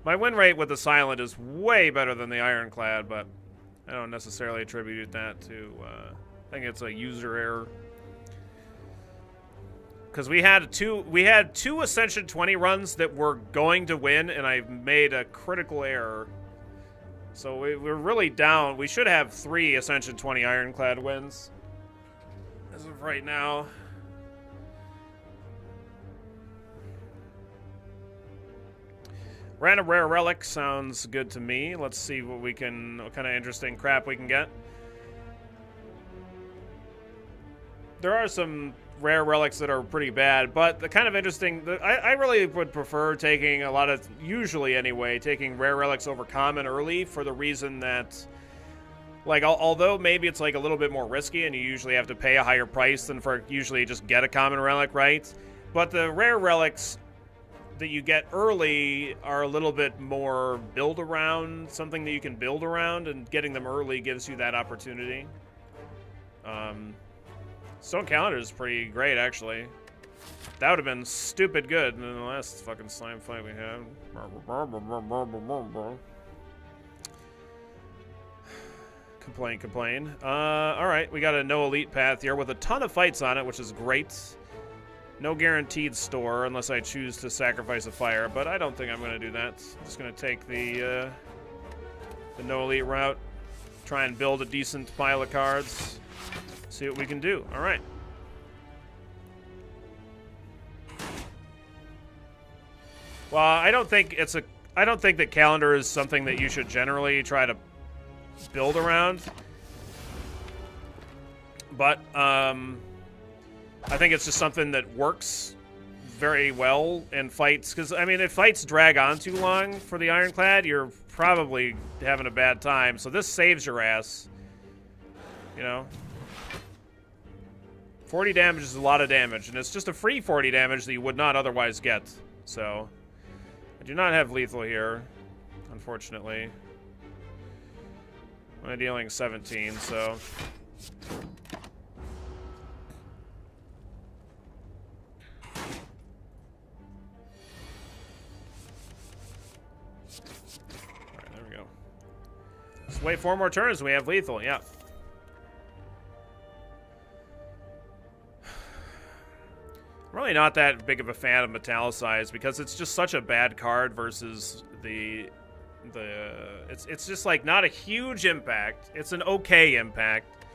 My win rate with the Silent is way better than the Ironclad, but I don't necessarily attribute that to, I think it's a user error. Because we had two Ascension 20 runs that were going to win, and I made a critical error. So we're really down. We should have 3 Ascension 20 Ironclad wins as of right now. Random rare relic sounds good to me. Let's see what kind of interesting crap we can get. There are some rare relics that are pretty bad, but the kind of interesting, I really would prefer taking usually anyway, taking rare relics over common early for the reason that, like, although maybe it's like a little bit more risky and you usually have to pay a higher price than for usually just get a common relic, right? But the rare relics that you get early are a little bit more build around, something that you can build around, and getting them early gives you that opportunity. Stone Calendar is pretty great, actually. That would have been stupid good in the last fucking slime fight we had. Complain. Alright, we got a no elite path here with a ton of fights on it, which is great. No guaranteed store unless I choose to sacrifice a fire, but I don't think I'm going to do that. I'm just going to take the no elite route, try and build a decent pile of cards. See what we can do. All right. Well, I don't think that calendar is something that you should generally try to build around. But I think it's just something that works very well in fights. Because, I mean, if fights drag on too long for the Ironclad, you're probably having a bad time. So this saves your ass. You know? 40 damage is a lot of damage, and it's just a free 40 damage that you would not otherwise get. So, I do not have lethal here, unfortunately. I'm only dealing 17, so... Alright, there we go. Just wait 4 more turns and we have lethal, yeah. I'm really not that big of a fan of Metallicize because it's just such a bad card versus it's just like not a huge impact. It's an okay impact.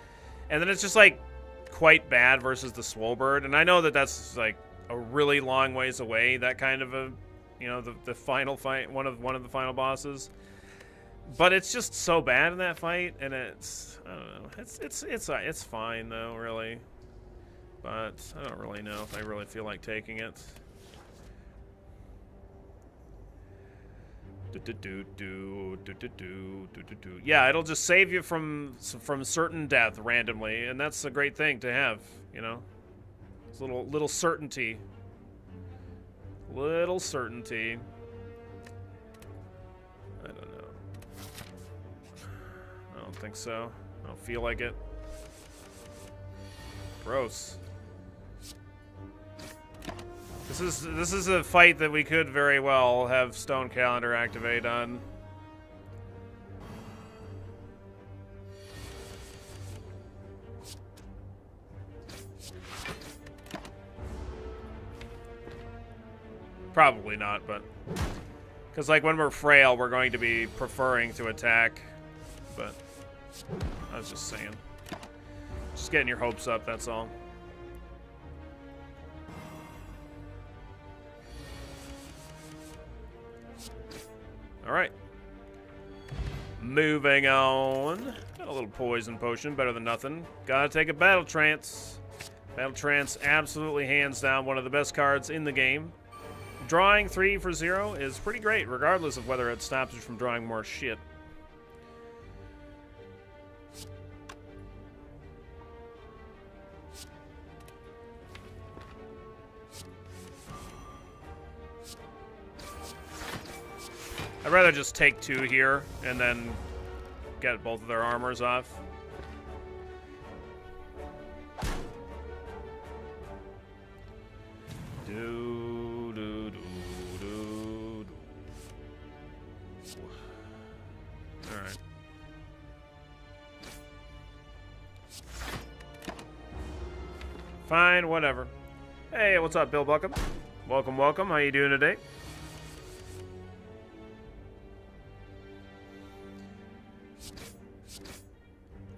And then it's just like quite bad versus the Swolbird. And I know that that's like a really long ways away, that kind of a, you know, the final fight, one of the final bosses. But it's just so bad in that fight, and it's, I don't know, it's fine though, really. But I don't really know if I really feel like taking it. Yeah, it'll just save you from certain death randomly, and that's a great thing to have, you know. It's a little certainty. Little certainty. I don't know. I don't think so. I don't feel like it. Gross. This is a fight that we could very well have Stone Calendar activate on. Probably not, but because like when we're frail, we're going to be preferring to attack. But I was just saying, just getting your hopes up. That's all. All right. Moving on. Got a little poison potion, better than nothing. Gotta take a battle trance. Battle trance, absolutely hands down one of the best cards in the game. Drawing 3 for 0 is pretty great, regardless of whether it stops you from drawing more shit. I'd rather just take 2 here and then get both of their armors off. Fine, whatever. Hey, what's up, Bill Buckham? Welcome, welcome. How you doing today?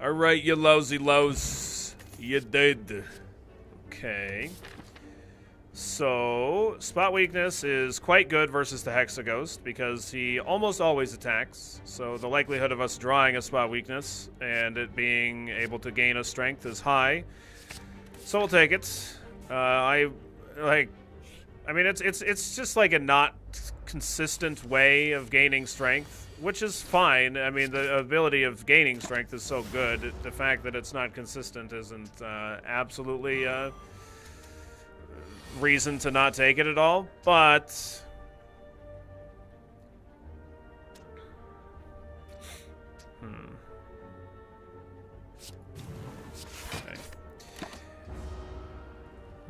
All right, you lousy louse. You did. Okay. So, spot weakness is quite good versus the Hexaghost because he almost always attacks. So the likelihood of us drawing a spot weakness and it being able to gain a strength is high. So we'll take it. I mean, it's just like a not consistent way of gaining strength, which is fine. I mean, the ability of gaining strength is so good. The fact that it's not consistent isn't absolutely reason to not take it at all. But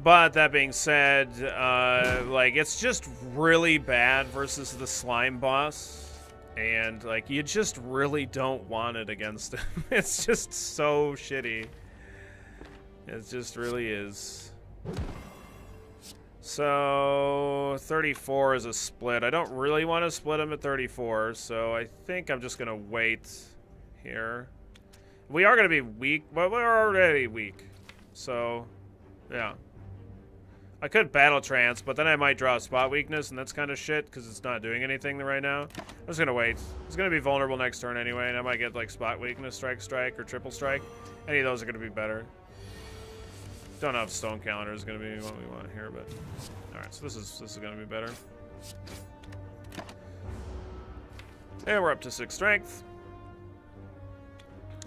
But that being said, like, it's just really bad versus the slime boss. And, like, you just really don't want it against him. It's just so shitty. It just really is. So, 34 is a split. I don't really want to split him at 34, so I think I'm just going to wait here. We are going to be weak, but we're already weak. So, yeah. I could battle trance, but then I might draw a spot weakness, and that's kind of shit because it's not doing anything right now. I'm just gonna wait. It's gonna be vulnerable next turn anyway, and I might get like spot weakness, strike, or triple strike. Any of those are gonna be better. Don't know if stone calendar is gonna be what we want here, but all right. So this is gonna be better. And we're up to 6 strength,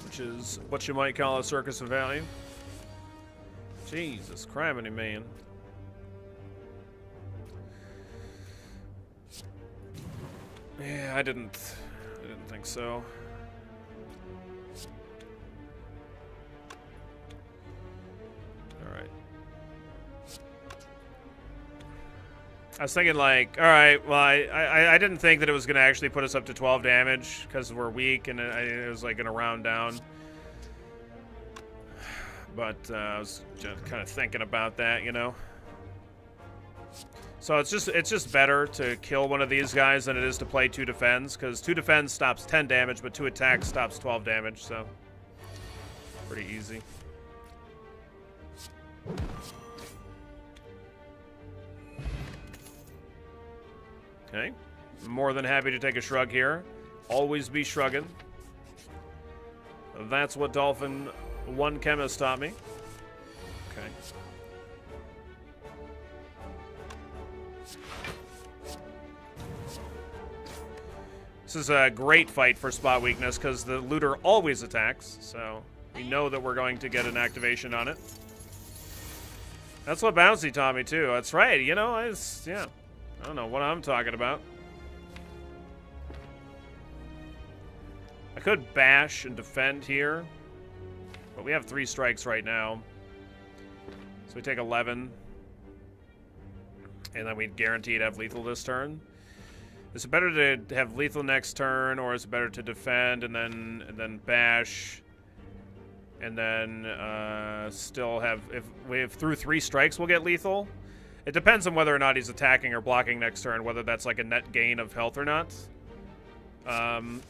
which is what you might call a circus of value. Jesus, criminy man. Yeah, I didn't think so. All right. I was thinking like, all right, well, I didn't think that it was going to actually put us up to 12 damage because we're weak and it was like going to round down. But I was just kind of thinking about that, you know. So it's just better to kill one of these guys than it is to play 2 defends, because 2 defends stops 10 damage, but 2 attacks stops 12 damage, so pretty easy. Okay, more than happy to take a shrug here. Always be shrugging. That's what Dolphin 1 Chemist taught me. Okay. This is a great fight for spot weakness because the looter always attacks, so we know that we're going to get an activation on it. That's what Bouncy taught me too. That's right, you know, yeah. I don't know what I'm talking about. I could bash and defend here, but we have 3 strikes right now. So we take 11. And then we'd guaranteed have lethal this turn. Is it better to have lethal next turn, or is it better to defend and then bash, and then still have, if we have through 3 strikes we'll get lethal? It depends on whether or not he's attacking or blocking next turn, whether that's like a net gain of health or not. Okay.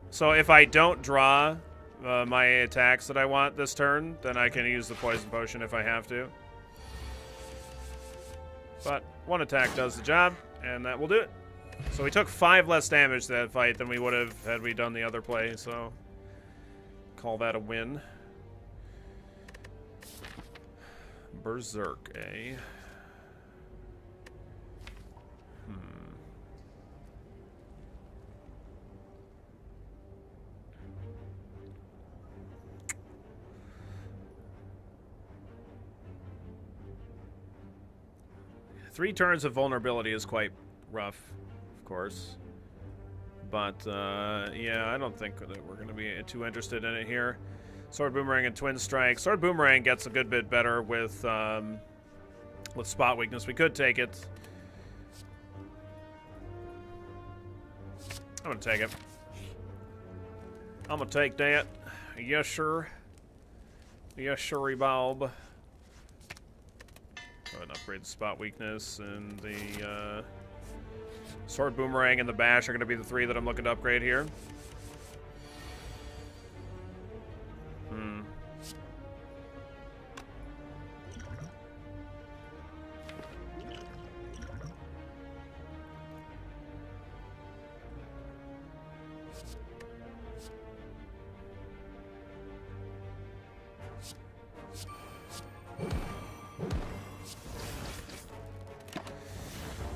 So if I don't draw my attacks that I want this turn, then I can use the poison potion if I have to. But 1 attack does the job, and that will do it. So we took 5 less damage to that fight than we would have had we done the other play, so call that a win. Berserk, eh? 3 turns of vulnerability is quite rough, of course. But, yeah, I don't think that we're going to be too interested in it here. Sword Boomerang and Twin Strike. Sword Boomerang gets a good bit better with spot weakness. We could take it. I'm going to take it. I'm going to take that. Yes, sir. Yes, sir, Bob. Go ahead and upgrade the spot weakness, and the Sword Boomerang and the Bash are going to be the 3 that I'm looking to upgrade here.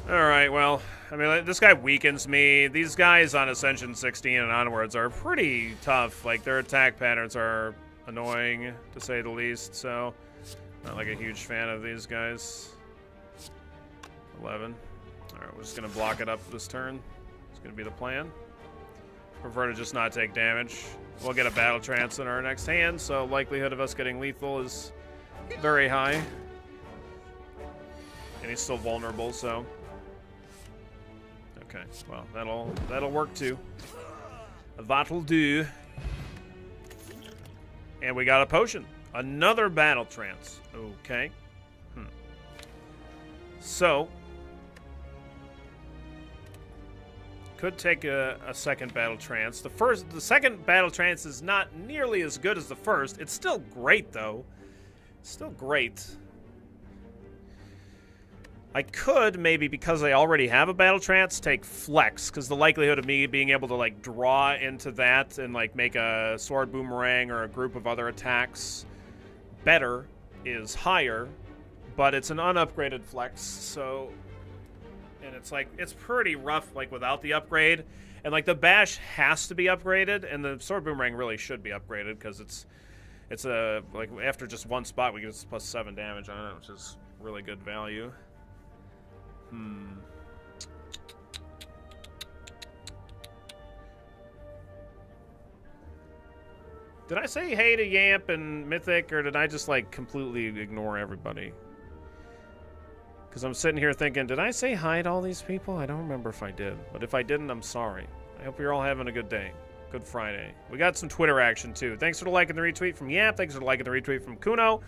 Alright, well, I mean, this guy weakens me. These guys on Ascension 16 and onwards are pretty tough. Like, their attack patterns are annoying, to say the least, so not like a huge fan of these guys. 11. Alright, we're just going to block it up this turn. It's going to be the plan. Prefer to just not take damage. We'll get a Battle Trance in our next hand, so likelihood of us getting lethal is very high. And he's still vulnerable, so... Okay, well, that'll work too. That'll do. And we got a potion. Another Battle Trance. Okay. So, could take a second Battle Trance. The second Battle Trance is not nearly as good as the first. It's still great though. Still great. I could, maybe, because I already have a Battle Trance, take Flex, because the likelihood of me being able to, like, draw into that and, like, make a Sword Boomerang or a group of other attacks better is higher, but it's an unupgraded Flex, so... And it's, like, it's pretty rough, like, without the upgrade. And, like, the Bash has to be upgraded, and the Sword Boomerang really should be upgraded, because it's a, like, after just one spot, we get +7 damage on it, which is really good value. Did I say hey to Yamp and Mythic, or did I just, like, completely ignore everybody? Because I'm sitting here thinking, did I say hi to all these people? I don't remember if I did. But if I didn't, I'm sorry. I hope you're all having a good day. Good Friday. We got some Twitter action, too. Thanks for the like and the retweet from Yamp. Thanks for the like and the retweet from Kuno.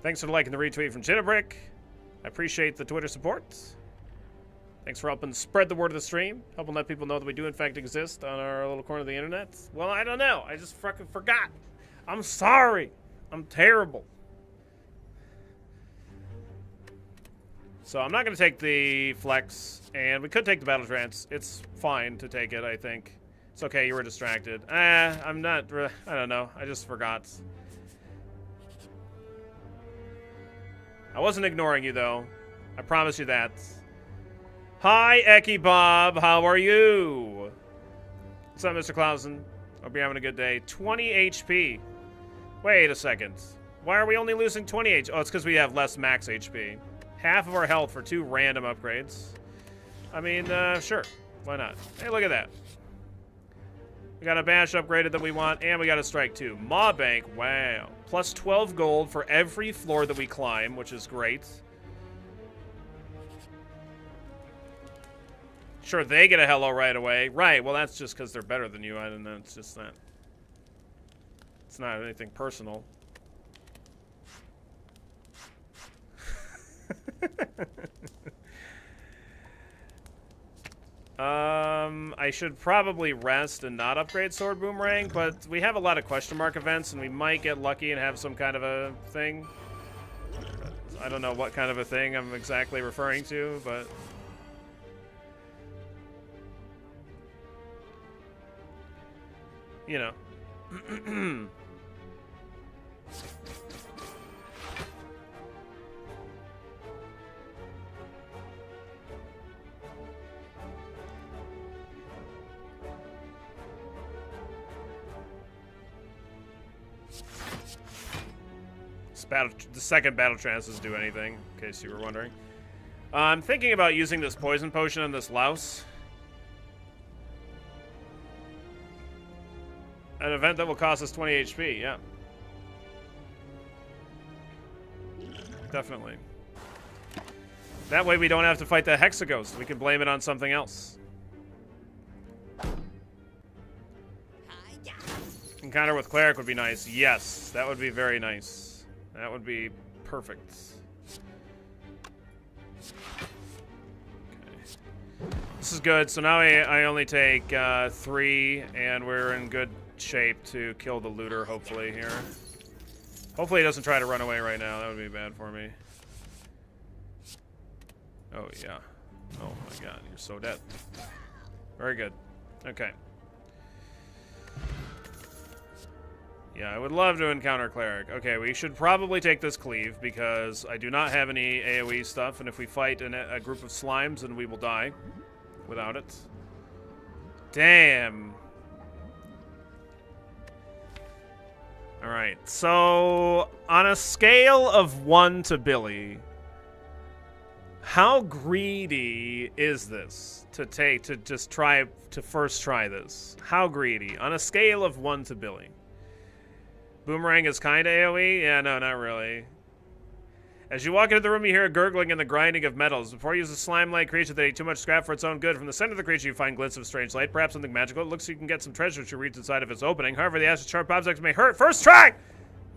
Thanks for the like and the retweet from Jitterbrick. I appreciate the Twitter support. Thanks for helping spread the word of the stream, helping let people know that we do in fact exist on our little corner of the internet. Well, I don't know. I just fucking forgot. I'm sorry. I'm terrible. So I'm not going to take the Flex, and we could take the Battle Trance. It's fine to take it, I think. It's okay, you were distracted. I'm not, I don't know. I just forgot. I wasn't ignoring you, though. I promise you that. Hi, Eki Bob. How are you? What's up, Mr. Clausen? Hope you're having a good day. 20 HP. Wait a second. Why are we only losing 20 HP? Oh, it's because we have less max HP. Half of our health for 2 random upgrades. I mean, sure. Why not? Hey, look at that. We got a Bash upgraded that we want, and we got a Strike too. Maw Bank, wow. Plus 12 gold for every floor that we climb, which is great. Sure, they get a hello right away. Right, well, that's just because they're better than you. I don't know, it's just that. It's not anything personal. I should probably rest and not upgrade Sword Boomerang, but we have a lot of question mark events, and we might get lucky and have some kind of a thing. I don't know what kind of a thing I'm exactly referring to, but... You know. The second Battle Trance doesn't do anything, in case you were wondering. I'm thinking about using this Poison Potion on this Louse. An event that will cost us 20 HP, yeah. Definitely. That way we don't have to fight the Hexaghost. We can blame it on something else. Encounter with Cleric would be nice. Yes, that would be very nice. That would be perfect. Okay. This is good. So now I only take 3, and we're in good shape to kill the looter, hopefully, here. Hopefully he doesn't try to run away right now. That would be bad for me. Oh, yeah. Oh, my God. You're so dead. Very good. Okay. Yeah, I would love to encounter Cleric. Okay, we should probably take this cleave, because I do not have any AoE stuff, and if we fight a group of slimes, then we will die without it. Damn. Alright, so on a scale of 1 to Billy, how greedy is this to first try this? How greedy? On a scale of 1 to Billy. Boomerang is kind of AoE? Yeah, no, not really. As you walk into the room, you hear a gurgling and the grinding of metals. Before you use a slime-like creature that ate too much scrap for its own good, from the center of the creature you find glints of strange light, perhaps something magical. It looks like you can get some treasure to reach inside of its opening. However, the acid sharp objects may hurt. First try!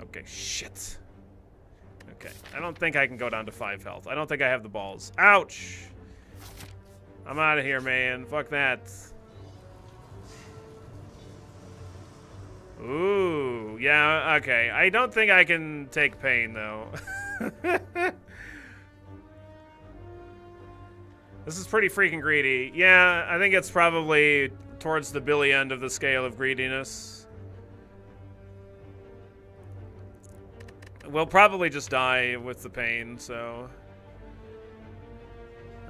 Okay, shit. Okay, I don't think I can go down to 5 health. I don't think I have the balls. Ouch! I'm out of here, man. Fuck that. Ooh, yeah, okay. I don't think I can take pain, though. This is pretty freaking greedy. Yeah, I think it's probably towards the Billy end of the scale of greediness. We'll probably just die with the pain, so...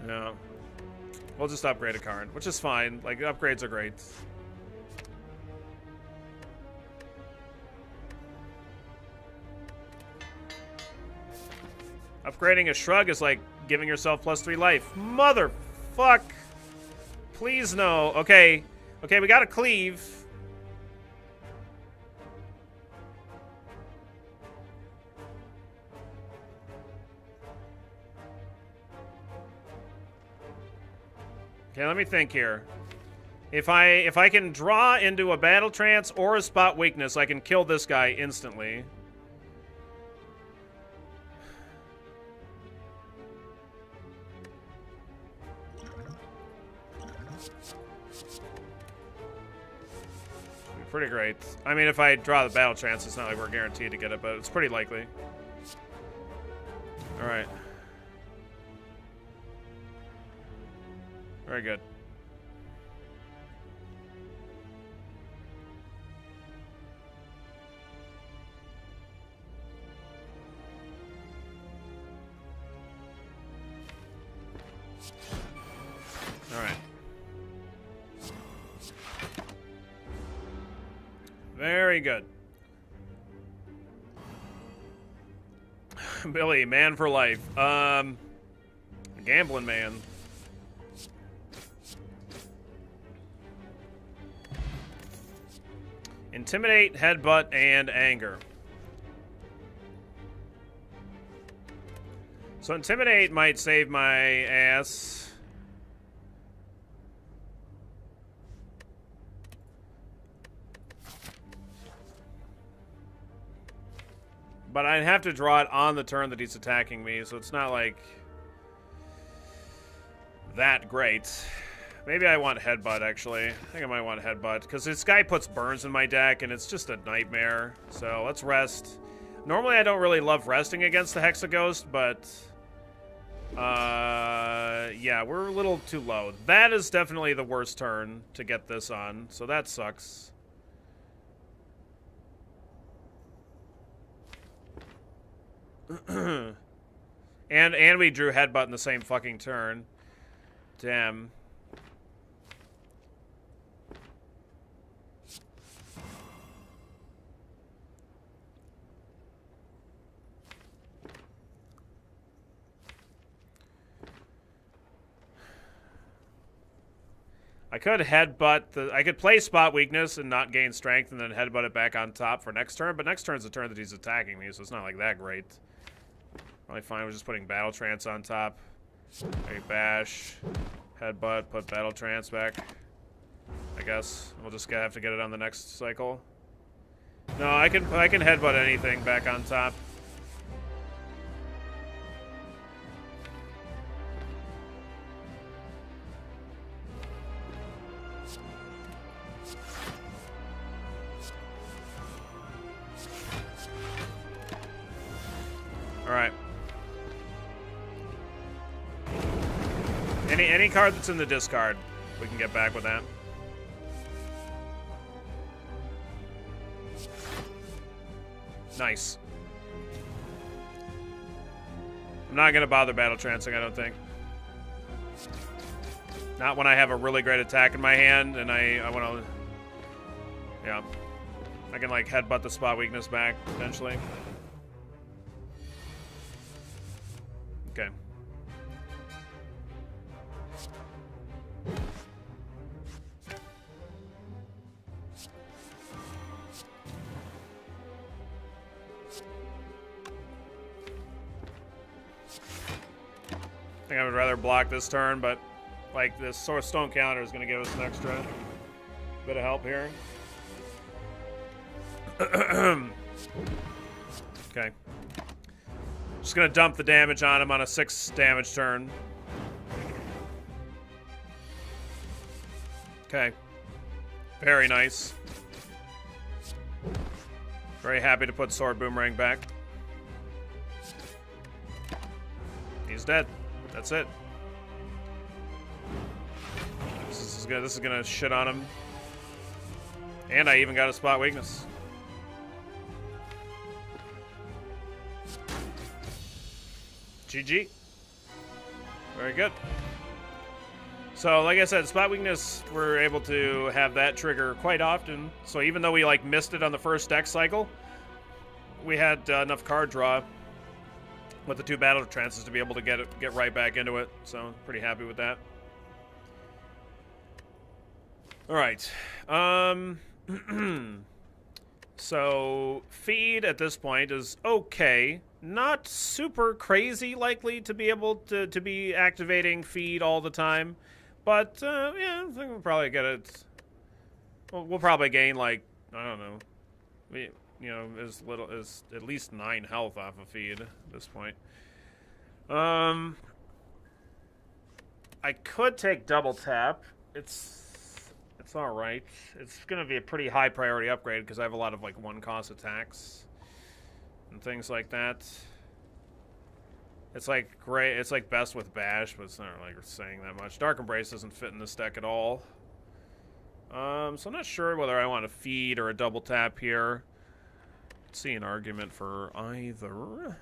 Yeah. We'll just upgrade a card, which is fine. Like, upgrades are great. Upgrading a shrug is like giving yourself +3 life. Motherfuck. Please no. Okay. Okay, we got a cleave. Okay, let me think here. If I can draw into a battle trance or a spot weakness, I can kill this guy instantly. Pretty great. I mean, if I draw the battle trance, it's not like we're guaranteed to get it, but it's pretty likely. Alright. Very good. Alright. Very good. Billy, man for life. Gambling man. Intimidate, headbutt, and anger. So intimidate might save my ass. But I'd have to draw it on the turn that he's attacking me, so it's not like that great. Maybe I want Headbutt, actually. I think I might want Headbutt, because this guy puts burns in my deck, and it's just a nightmare. So let's rest. Normally I don't really love resting against the Hexaghost, but yeah, we're a little too low. That is definitely the worst turn to get this on, so that sucks. and we drew Headbutt in the same fucking turn. Damn. I could headbutt the... I could play spot weakness and not gain strength and then headbutt it back on top for next turn, but next turn's the turn that he's attacking me, so it's not like that great. Probably fine with just putting Battle Trance on top. Okay, bash, headbutt, put Battle Trance back. I guess we'll just have to get it on the next cycle. No, I can headbutt anything back on top. All right. Any card that's in the discard, we can get back with that. Nice. I'm not gonna bother battle trancing, I don't think. Not when I have a really great attack in my hand and I want to. Yeah, I can like headbutt the spot weakness back potentially. Okay. I think I would rather block this turn, but like this stone counter is going to give us an extra bit of help here. Okay. Just going to dump the damage on him on a 6 damage turn. Okay. Very nice. Very happy to put Sword Boomerang back. He's dead. That's it. This is gonna shit on him. And I even got a spot weakness. GG. Very good. So, like I said, spot weakness, we're able to have that trigger quite often. So even though we like missed it on the first deck cycle, we had enough card draw with the 2 battle trances to be able to get right back into it. So pretty happy with that. All right. So feed at this point is okay. Not super crazy likely to be able to be activating feed all the time. But yeah, I think we'll probably get it. We'll probably gain like, I don't know, as little as at least 9 health off of feed at this point. I could take double tap. It's all right. It's gonna be a pretty high priority upgrade because I have a lot of like 1-cost attacks and things like that. It's like great. It's like best with bash, but it's not like saying that much. Dark Embrace doesn't fit in this deck at all. So I'm not sure whether I want a feed or a double tap here. See an argument for either.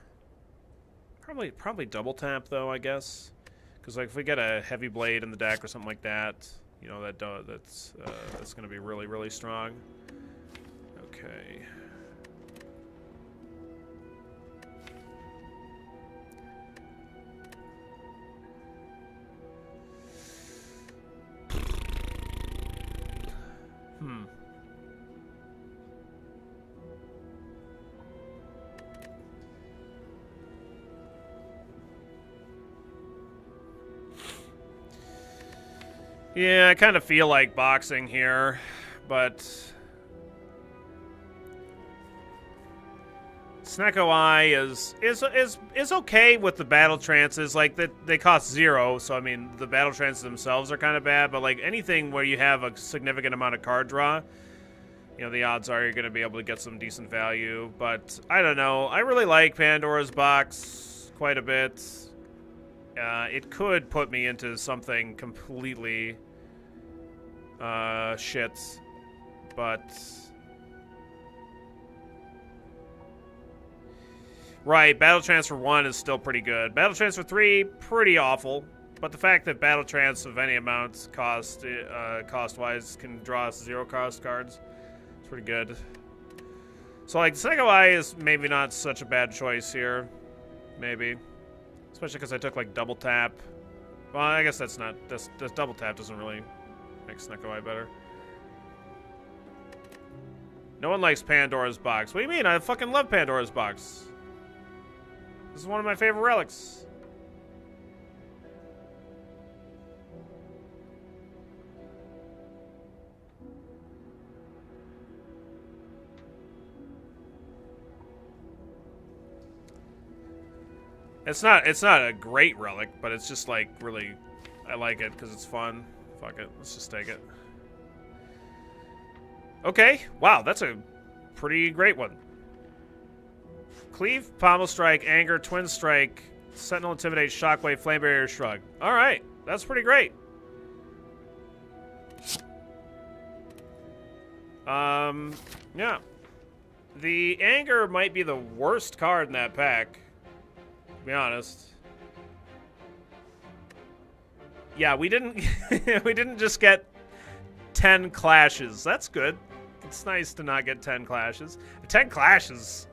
Probably double tap though, I guess, because like if we get a heavy blade in the deck or something like that, you know, that's going to be really, really strong. Okay. Yeah, I kind of feel like boxing here, but Snecko Eye is okay with the battle trances. Like they cost 0, so I mean the battle trances themselves are kind of bad. But like anything where you have a significant amount of card draw, you know, the odds are you're going to be able to get some decent value. But I don't know. I really like Pandora's Box quite a bit. It could put me into something completely shit, but right, Battle Transfer 1 is still pretty good. Battle Transfer 3, pretty awful, but the fact that Battle Trance of any amount cost-wise can draw us 0-cost cards, it's pretty good. So like Snecko Eye is maybe not such a bad choice here, maybe. Especially because I took like double tap. Well, I guess that's not. This double tap doesn't really likes Snecko Eye better. No one likes Pandora's Box. What do you mean? I fucking love Pandora's Box. This is one of my favorite relics. It's not a great relic, but it's just like really, I like it because it's fun. Fuck it, let's just take it. Okay, wow, that's a pretty great one. Cleave, Pommel Strike, Anger, Twin Strike, Sentinel Intimidate, Shockwave, Flame Barrier, Shrug. All right, that's pretty great. Yeah. The Anger might be the worst card in that pack. To be honest. Yeah, we didn't we didn't just get 10 clashes. That's good. It's nice to not get 10 clashes. 10 clashes.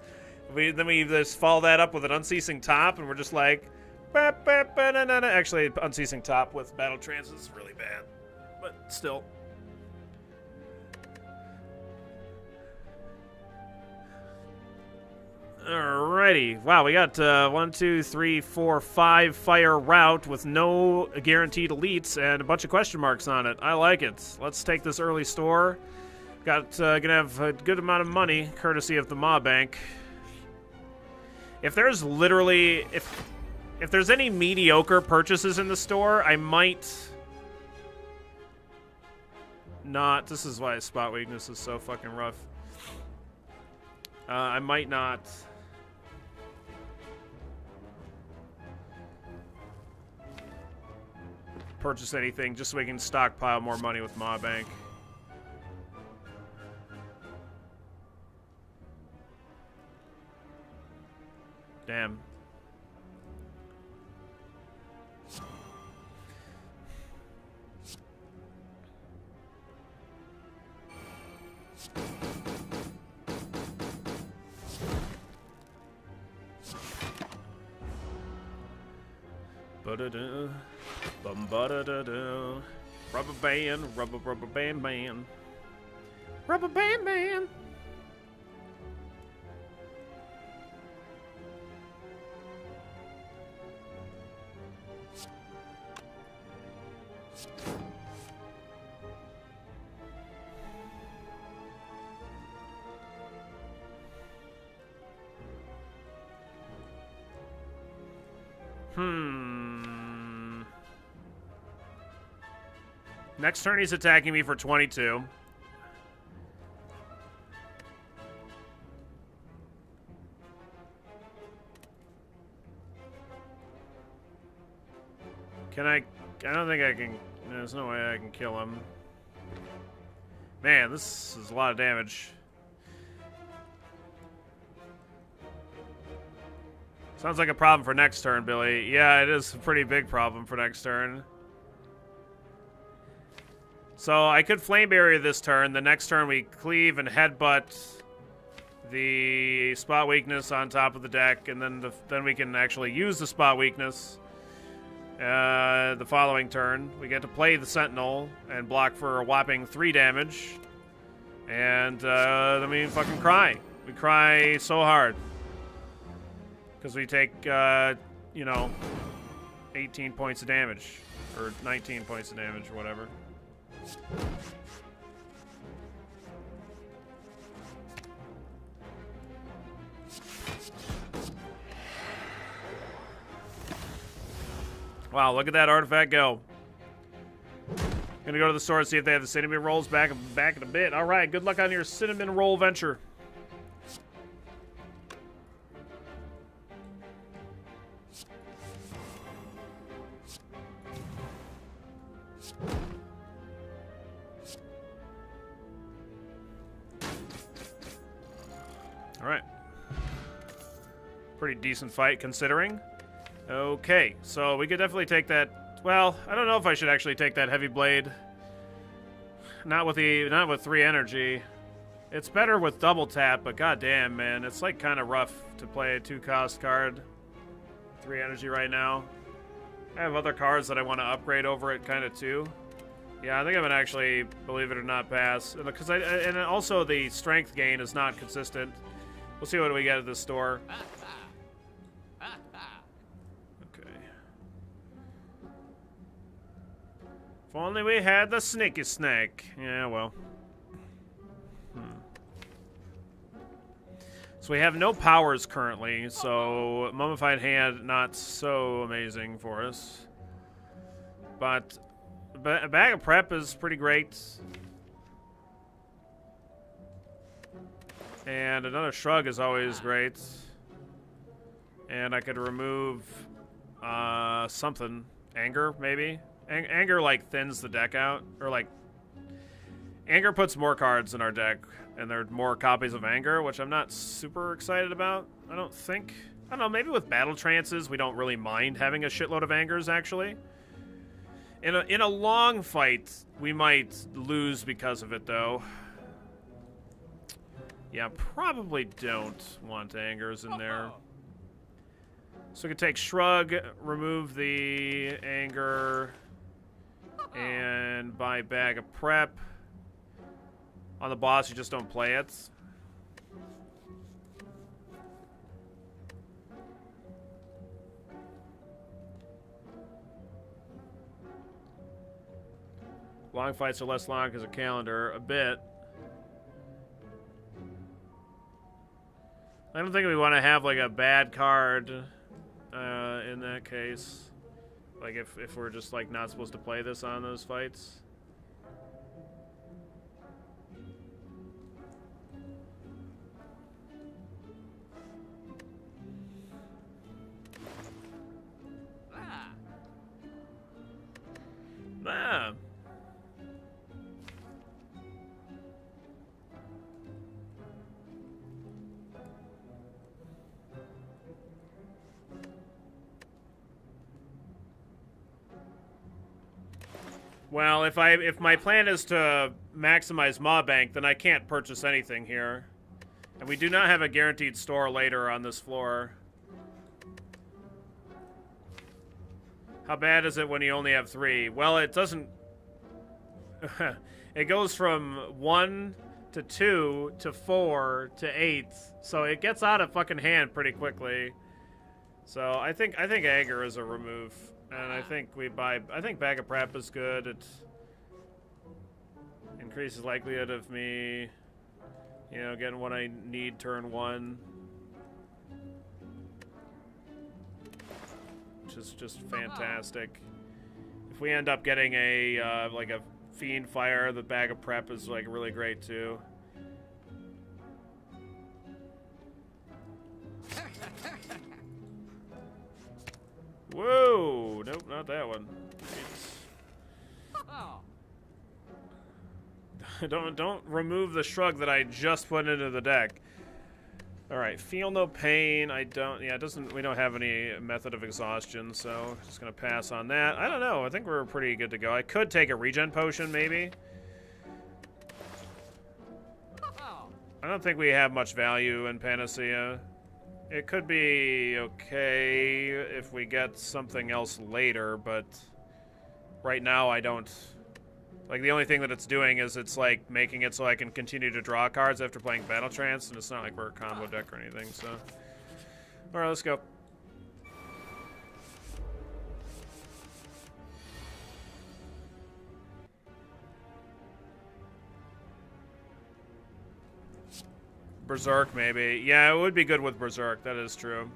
Then we just follow that up with an Unceasing Top, and we're just like, bah, bah, bah, nah, nah, nah. Actually, Unceasing Top with Battle Trance is really bad, but still. Alrighty. Wow, we got 1, 2, 3, 4, 5 fire route with no guaranteed elites and a bunch of question marks on it. I like it. Let's take this early store. Gonna have a good amount of money, courtesy of the Ma Bank. If there's literally if there's any mediocre purchases in the store, I might not. This is why spot weakness is so fucking rough. I might not purchase anything just so we can stockpile more money with Ma Bank. Damn. Ba-da-da, bum-ba-da-da-da. Rubber band, rubber band band. Rubber band band. Next turn, he's attacking me for 22. Can I don't think I can. There's no way I can kill him. Man, this is a lot of damage. Sounds like a problem for next turn, Billy. Yeah, it is a pretty big problem for next turn. So I could Flame Barrier this turn. The next turn we cleave and headbutt the spot weakness on top of the deck, and then we can actually use the spot weakness. The following turn, we get to play the Sentinel and block for a whopping 3 damage. And then we fucking cry. We cry so hard. Because we take, 18 points of damage. Or 19 points of damage, or whatever. Wow, look at that artifact go. Gonna go to the store and see if they have the cinnamon rolls back in a bit. All right, good luck on your cinnamon roll venture. All right. Pretty decent fight considering. Okay, so we could definitely take that. Well, I don't know if I should actually take that heavy blade. Not with 3 energy. It's better with double tap, but goddamn, man, it's like kind of rough to play a 2-cost card. 3 energy right now. I have other cards that I want to upgrade over it kind of too. Yeah, I think I'm gonna actually, believe it or not, pass. Because and also the strength gain is not consistent. We'll see what we get at this store. Okay. If only we had the sneaky snake. Yeah, well. So we have no powers currently, so Mummified Hand not so amazing for us. But a bag of prep is pretty great. And another shrug is always great. And I could remove something. Anger, maybe? Anger, like, thins the deck out. Or, like, Anger puts more cards in our deck. And there are more copies of Anger, which I'm not super excited about, I don't think. I don't know, maybe with Battle Trances, we don't really mind having a shitload of Angers, actually. In a long fight, we might lose because of it, though. Yeah, probably don't want Angers in there. So we can take Shrug, remove the Anger, and buy Bag of Prep. On the boss, you just don't play it. Long fights are less long because of calendar, a bit. I don't think we want to have like a bad card in that case. Like if we're just like not supposed to play this on those fights. Ah. Well, if my plan is to maximize Maw Bank, then I can't purchase anything here. And we do not have a guaranteed store later on this floor. How bad is it when you only have 3? Well, it doesn't... It goes from 1 to 2 to 4 to 8. So it gets out of fucking hand pretty quickly. So I think Anger is a remove. And I think I think Bag of Prep is good. It increases likelihood of me, you know, getting what I need turn 1. Which is just fantastic. If we end up getting a like a Fiend Fire, the Bag of Prep is like really great too. Whoa! Nope, not that one. Don't remove the Shrug that I just put into the deck. All right, feel no pain. I don't. Yeah, it doesn't. We don't have any method of exhaustion, so just gonna pass on that. I don't know. I think we're pretty good to go. I could take a regen potion, maybe. I don't think we have much value in Panacea. It could be okay if we get something else later, but right now I don't. Like, the only thing that it's doing is it's, like, making it so I can continue to draw cards after playing Battle Trance, and it's not like we're a combo deck or anything, so. Alright, let's go. Berserk, maybe. Yeah, it would be good with Berserk. That is true.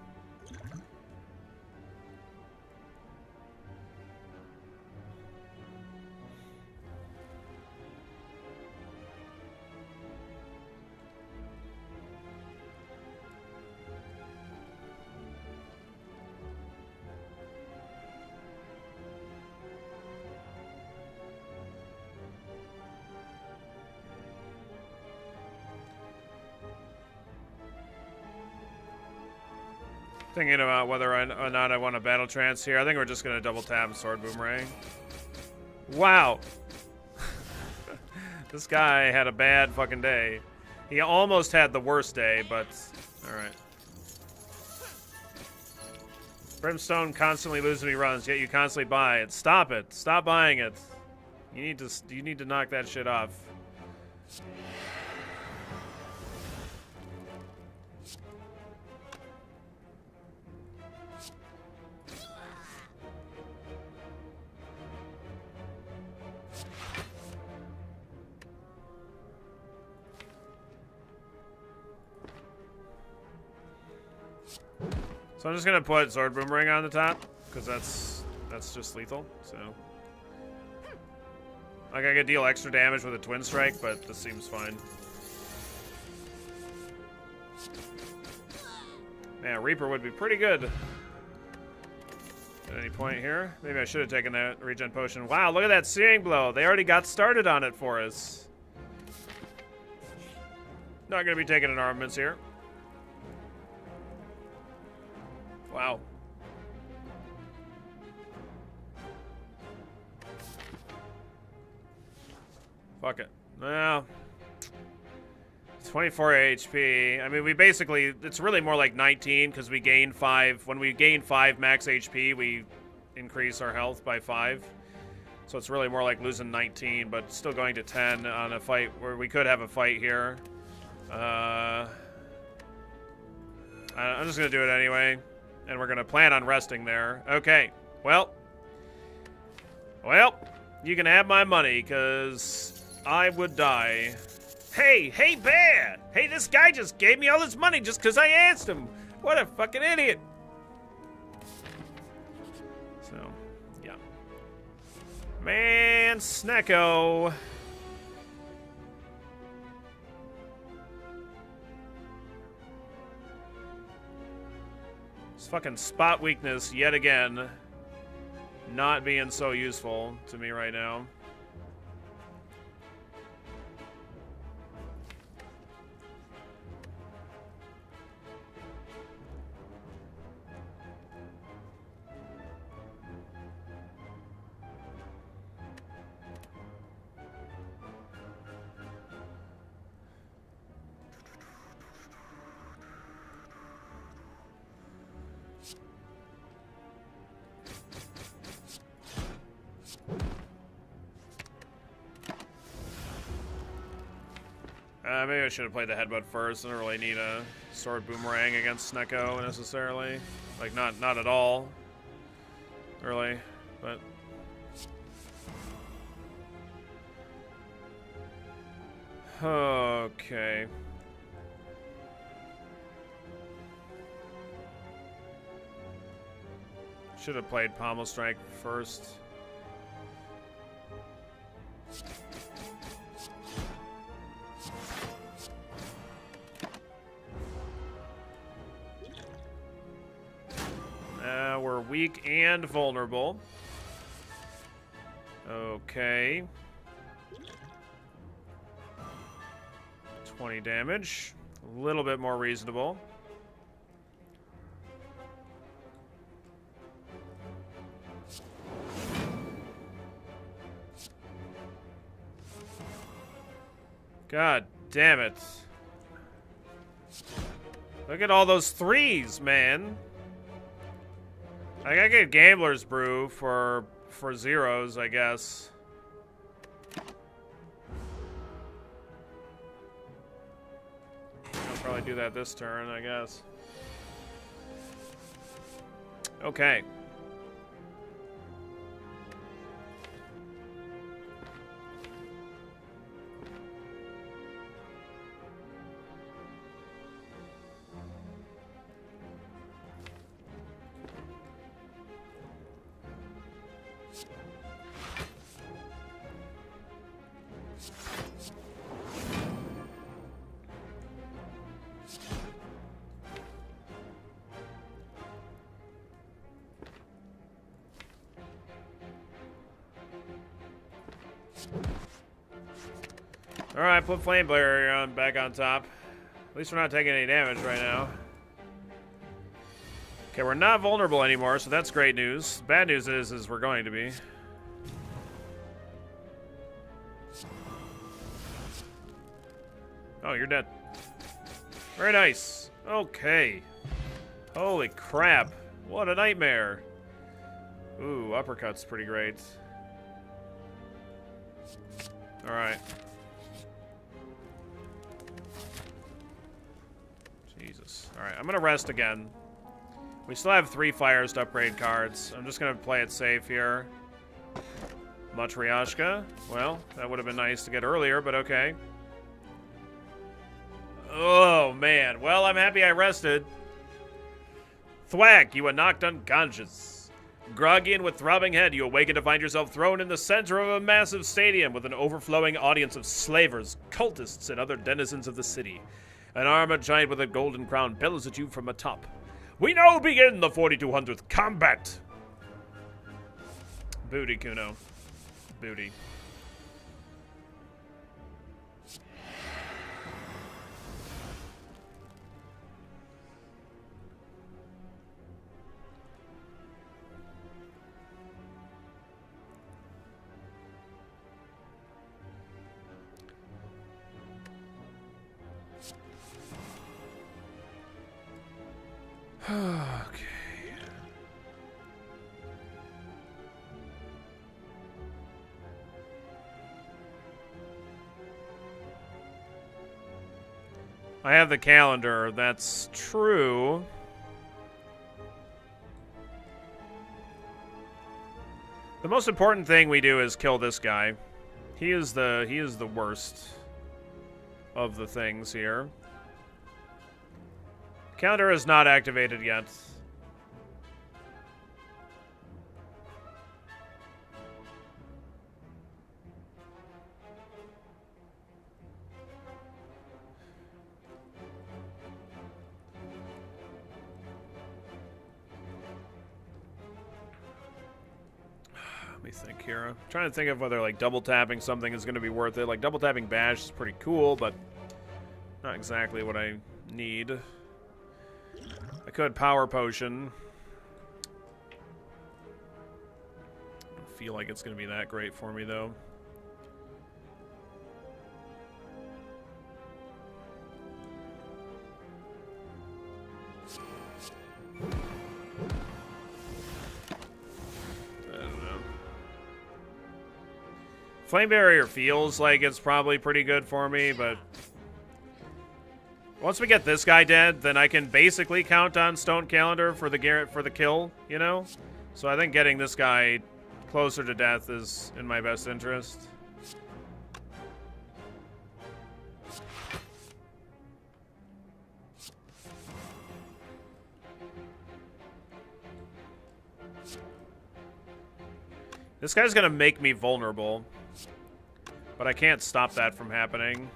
Thinking about whether or not I want a Battle Trance here. I think we're just going to double tap Sword Boomerang. Wow. This guy had a bad fucking day. He almost had the worst day, but... Alright. Brimstone constantly loses me runs, yet you constantly buy it. Stop it. Stop buying it. You need to knock that shit off. So I'm just gonna put Sword Boomerang on the top, because that's just lethal, so. Like, I could deal extra damage with a Twin Strike, but this seems fine. Man, Reaper would be pretty good at any point here. Maybe I should have taken that regen potion. Wow, look at that Searing Blow. They already got started on it for us. Not gonna be taking an armaments here. Wow. Fuck it. Well, 24 HP. I mean, we basically, it's really more like 19 because we gain 5. When we gain 5 max HP, we increase our health by 5. So it's really more like losing 19, but still going to 10 on a fight where we could have a fight here. I'm just going to do it anyway. And we're going to plan on resting there. Okay. Well, you can have my money, because I would die. Hey, bear! Hey, this guy just gave me all this money just because I asked him. What a fucking idiot. So, yeah. Man, Snecko. Fucking spot weakness yet again, not being so useful to me right now. Maybe I should have played the headbutt first. I don't really need a sword boomerang against Snecko necessarily. Like, not at all. Really, but... Okay. Should have played Pommel Strike first. We're weak and vulnerable. Okay. 20 damage. A little bit more reasonable. God damn it. Look at all those threes, man. I gotta get Gambler's Brew for zeros, I guess. I'll probably do that this turn, I guess. Okay. Alright, put Flame Barrier on back on top. At least we're not taking any damage right now. Okay, we're not vulnerable anymore, so that's great news. Bad news is we're going to be. Oh, you're dead. Very nice. Okay. Holy crap. What a nightmare. Ooh, uppercut's pretty great. Alright. Jesus. Alright, I'm gonna rest again. We still have 3 fires to upgrade cards. I'm just gonna play it safe here. Matryoshka. Well, that would have been nice to get earlier, but okay. Oh, man. Well, I'm happy I rested. Thwack, you are knocked unconscious. Groggy and with throbbing head, you awaken to find yourself thrown in the center of a massive stadium with an overflowing audience of slavers, cultists, and other denizens of the city. An armored giant with a golden crown bellows at you from atop. We now begin the 4200th combat! Booty, Kuno. Booty. Okay. I have the calendar, that's true. The most important thing we do is kill this guy. He is the worst of the things here. Calendar is not activated yet. Let me think here. I'm trying to think of whether like double tapping something is going to be worth it. Like double tapping bash is pretty cool, but not exactly what I need. I could power potion. I don't feel like it's going to be that great for me though. Flame Barrier feels like it's probably pretty good for me, but once we get this guy dead, then I can basically count on Stone Calendar for the kill, you know? So I think getting this guy closer to death is in my best interest. This guy's gonna make me vulnerable. But I can't stop that from happening.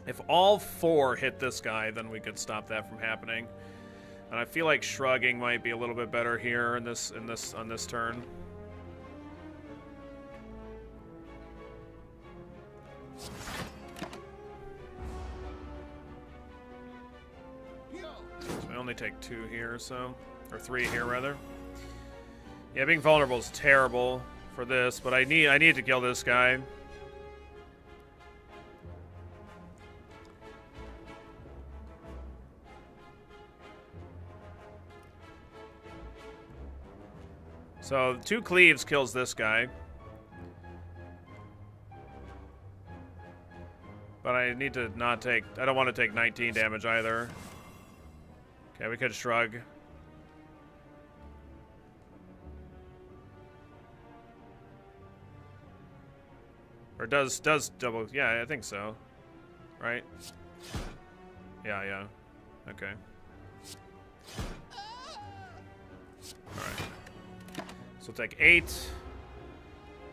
If all 4 hit this guy, then we could stop that from happening. And I feel like shrugging might be a little bit better here on this turn. Only take 2 here, so, or 3 here rather. Yeah, being vulnerable is terrible for this, but I need to kill this guy. So 2 cleaves kills this guy, but I need to not take. I don't want to take 19 damage either. Okay, we could shrug. Or does double? Yeah, I think so. Right? Yeah. Okay. All right. So we'll take 8.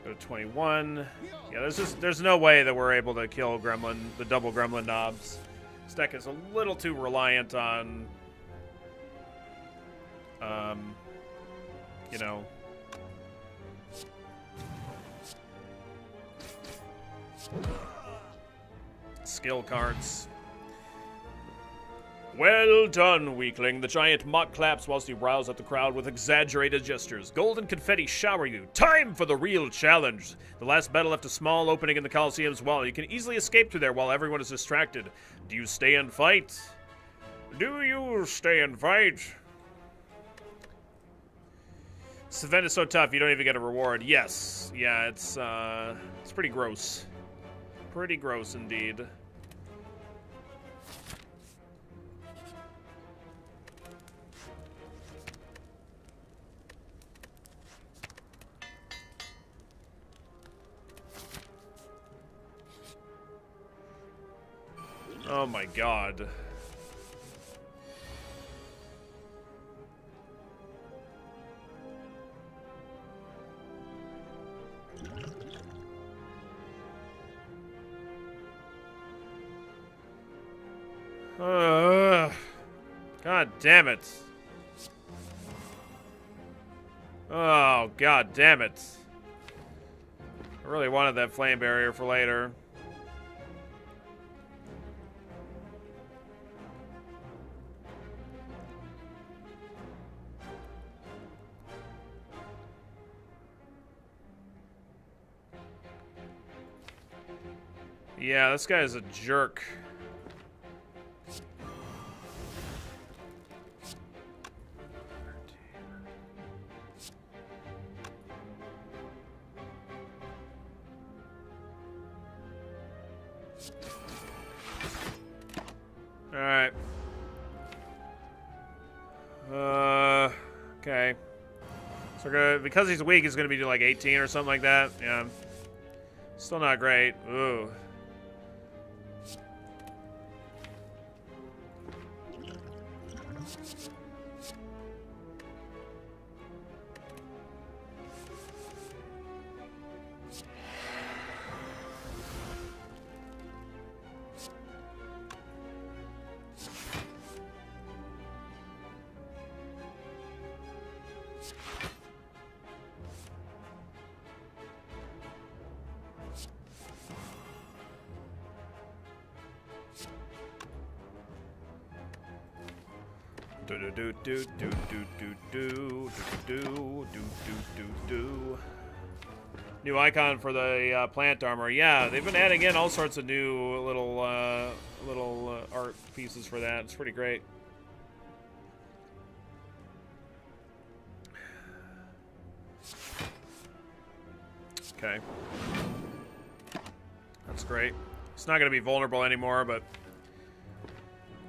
Go to 21. Yeah, there's no way that we're able to kill the double gremlin knobs. This deck is a little too reliant on you know, skill cards. Well done, weakling. The giant mock claps whilst he riles at the crowd with exaggerated gestures. Golden confetti shower you. Time for the real challenge. The last battle left a small opening in the Coliseum's wall. You can easily escape through there while everyone is distracted. Do you stay and fight? Do you stay and fight? This event is so tough, you don't even get a reward. Yes. Yeah, it's pretty gross. Pretty gross indeed. Oh my god. God damn it. Oh, god damn it. I really wanted that flame barrier for later. Yeah, this guy is a jerk. Alright. Okay. So we're gonna, because he's weak, he's gonna be like 18 or something like that. Yeah. Still not great. Ooh. New icon for the plant armor. Yeah, they've been adding in all sorts of new little art pieces for that. It's pretty great. Okay. That's great. It's not going to be vulnerable anymore, but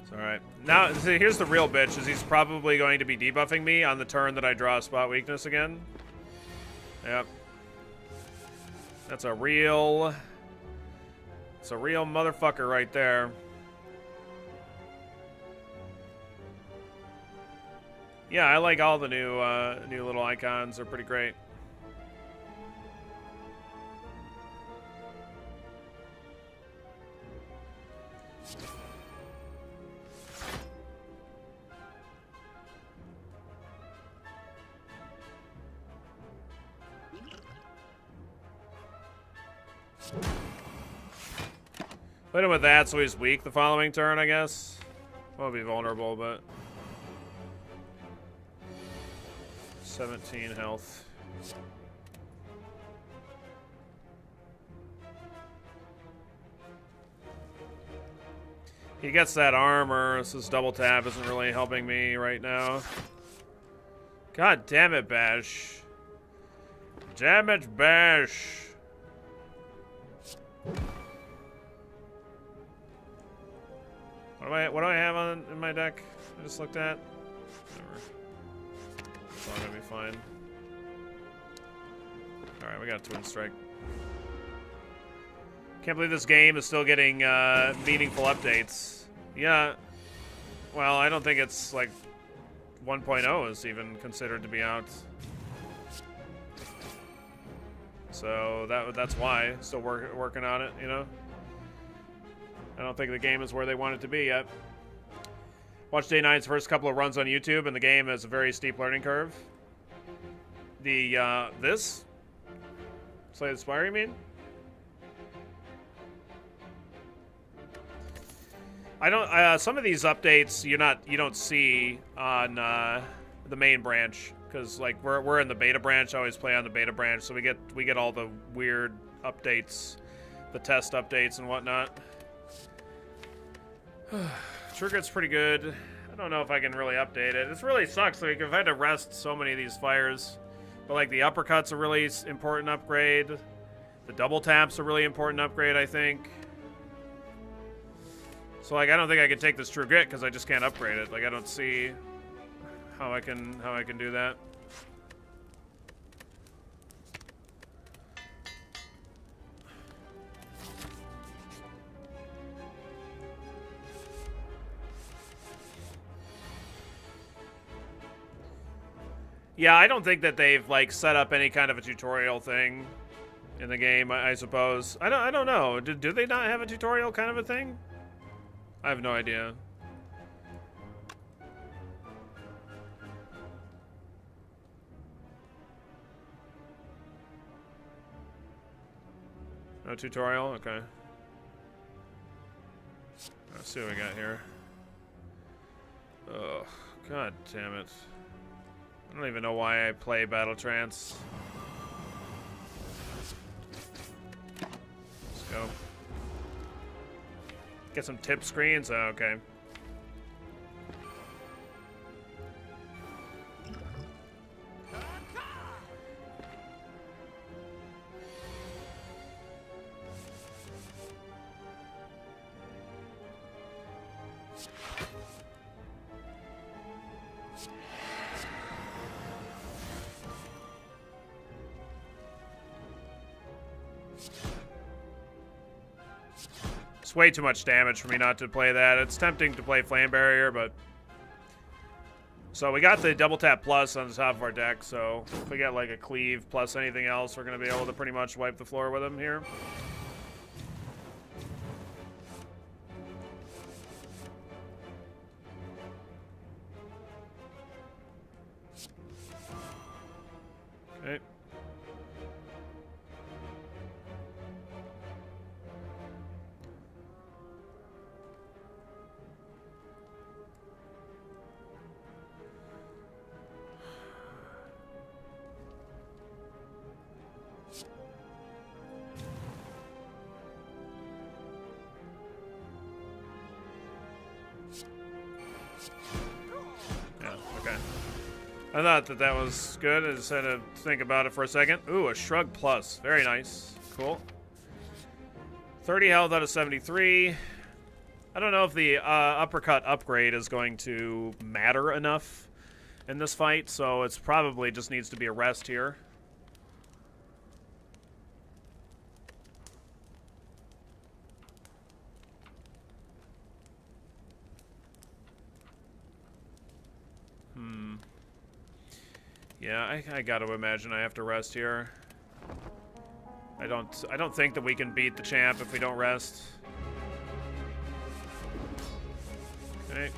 it's alright. Now, see, here's the real bitch, is he's probably going to be debuffing me on the turn that I draw a spot weakness again. Yep. That's a real... It's a real motherfucker right there. Yeah, I like all the new little icons. They're pretty great. Played him with that, so he's weak the following turn, I guess. Won't be vulnerable, but 17 health. He gets that armor, so this double tap isn't really helping me right now. God damn it, Bash. Damn it, Bash. What do I have on in my deck? I just looked at. Whatever. It's all gonna be fine. All right, we got a twin strike. Can't believe this game is still getting meaningful updates. Yeah. Well, I don't think it's like 1.0 is even considered to be out. So that's why still working on it, you know. I don't think the game is where they want it to be yet. Watch Day 9's first couple of runs on YouTube, and the game has a very steep learning curve. This? Slay the Spire, you mean? I don't. Some of these updates you don't see on the main branch because like we're in the beta branch. I always play on the beta branch, so we get all the weird updates, the test updates and whatnot. Triggit's pretty good. I don't know if I can really update it. It really sucks. Like I've had to rest so many of these fires, but like the uppercut's a really important upgrade. The double tap's a really important upgrade, I think. So like I don't think I can take this True Grit because I just can't upgrade it. Like I don't see how I can do that. Yeah, I don't think that they've like set up any kind of a tutorial thing in the game, I suppose. I don't know. Do they not have a tutorial kind of a thing? I have no idea. No tutorial? Okay. Let's see what we got here. Oh, god damn it. I don't even know why I play Battle Trance. Let's go. Get some tip screens? Oh, okay. It's way too much damage for me not to play that. It's tempting to play Flame Barrier, but... So we got the double tap plus on the top of our deck, so if we get like a cleave plus anything else, we're going to be able to pretty much wipe the floor with him here. Okay. I thought that was good. I just had to think about it for a second. Ooh, a Shrug Plus. Very nice. Cool. 30 health out of 73. I don't know if the uppercut upgrade is going to matter enough in this fight, so it's probably just needs to be a rest here. Yeah, I got to imagine I have to rest here. I don't think that we can beat the champ if we don't rest. Okay.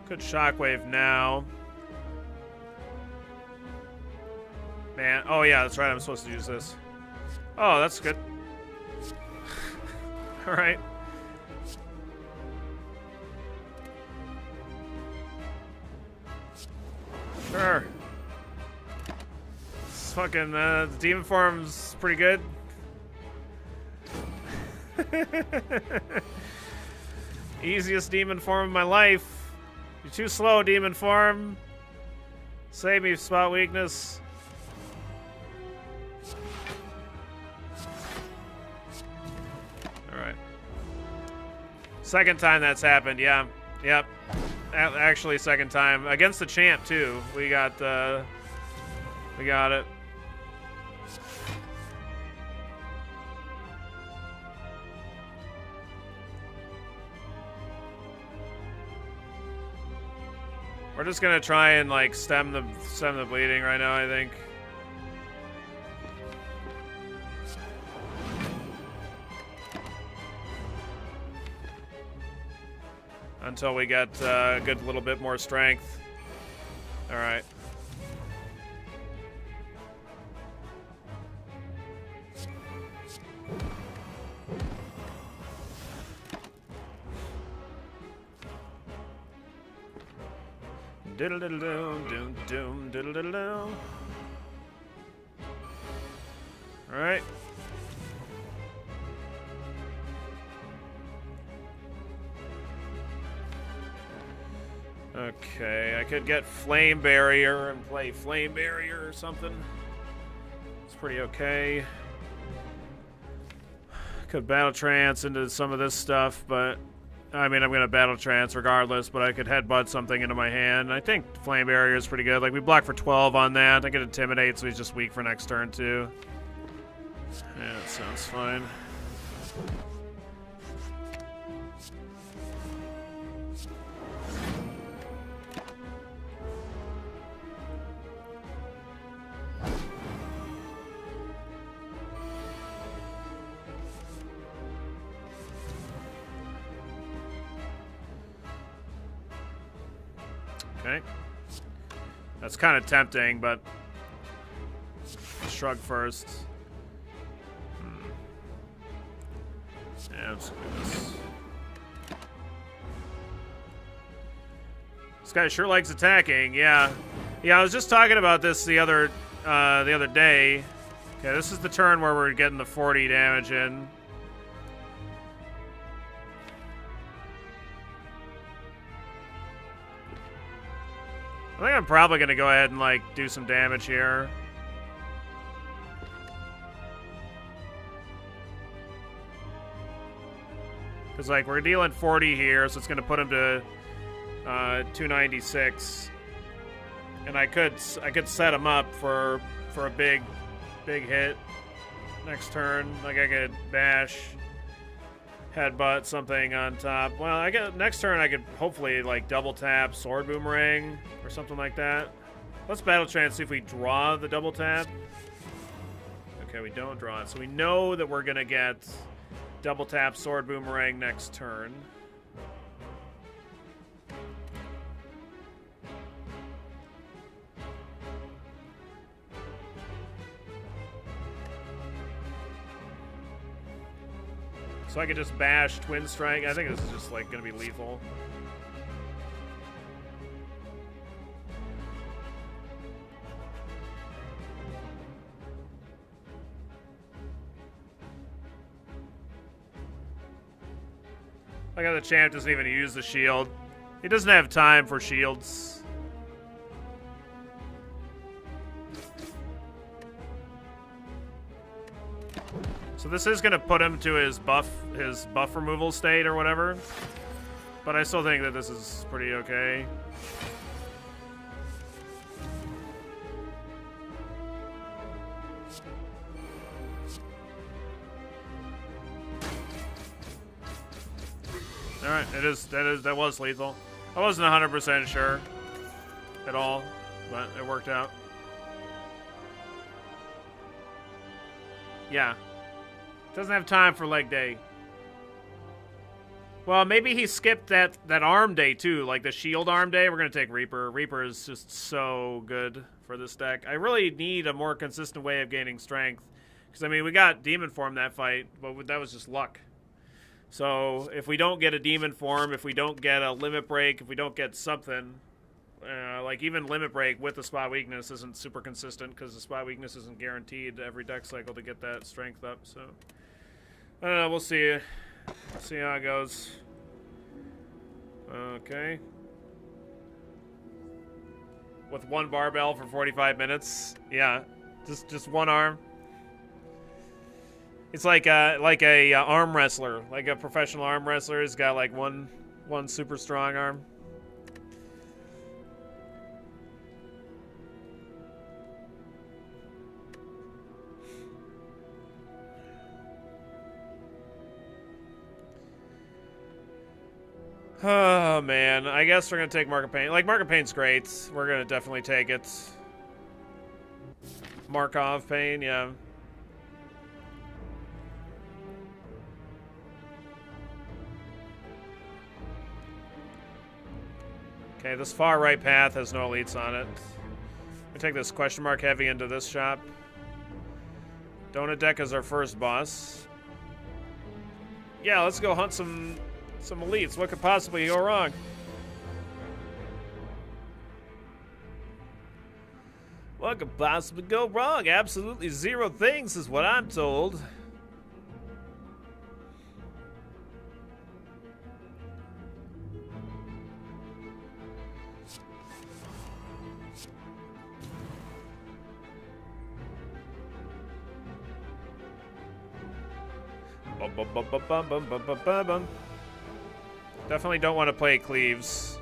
Good shockwave now. Man, oh yeah, that's right, I'm supposed to use this. Oh, that's good. Alright. Sure. This fucking, the demon form's pretty good. Easiest demon form of my life. You're too slow, demon form. Save me, spot weakness. Alright. Second time that's happened, yeah. Yep. Actually, second time. Against the champ, too. We got it. We're just gonna try and like stem the bleeding right now, I think. Until we get a good little bit more strength. All right. Diddle diddle doom doom doom diddle diddle doom. All right. Okay, I could get Flame Barrier and play Flame Barrier or something. It's pretty okay. Could Battle Trance into some of this stuff, but I mean, I'm going to Battle Trance regardless, but I could headbutt something into my hand. I think Flame Barrier is pretty good. Like, we block for 12 on that. I could Intimidate, so he's just weak for next turn, too. Yeah, that sounds fine. Okay. That's kind of tempting, but shrug first. Yeah, let's do this. This guy sure likes attacking. Yeah, I was just talking about this the other day. Okay, this is the turn where we're getting the 40 damage in. I think I'm probably going to go ahead and, like, do some damage here. Because, like, we're dealing 40 here, so it's going to put him to 296. And I could set him up for a big hit next turn. Like, I could bash, headbutt something on top. Well, next turn I could hopefully, like, double tap Sword Boomerang or something like that. Let's Battle Trance, see if we draw the double tap. Okay, we don't draw it. So we know that we're going to get double tap Sword Boomerang next turn. So I could just bash Twin Strike. I think this is just, like, going to be lethal. I got the champ doesn't even use the shield. He doesn't have time for shields. So this is going to put him to his buff removal state or whatever. But I still think that this is pretty okay. All right, that was lethal. I wasn't 100% sure at all, but it worked out. Yeah. Doesn't have time for leg day. Well, maybe he skipped that arm day too, like the shield arm day. We're gonna take Reaper. Reaper is just so good for this deck. I really need a more consistent way of gaining strength, because I mean we got Demon Form that fight, but that was just luck. So if we don't get a Demon Form, if we don't get a Limit Break, if we don't get something, like even Limit Break with the Spot Weakness isn't super consistent, because the Spot Weakness isn't guaranteed every deck cycle to get that strength up. So I don't know. We'll see. See how it goes. Okay. With one barbell for 45 minutes. Yeah, just one arm. It's like a arm wrestler, like a professional arm wrestler has got like one super strong arm. Oh, man. I guess we're going to take Mark of Pain. Like, Mark of Pain's great. We're going to definitely take it. Markov Pain, yeah. Okay, this far right path has no elites on it. We take this question mark heavy into this shop. Donut Deck is our first boss. Yeah, let's go hunt some elites. What could possibly go wrong? What could possibly go wrong? Absolutely zero things is what I'm told. Definitely don't want to play Cleaves.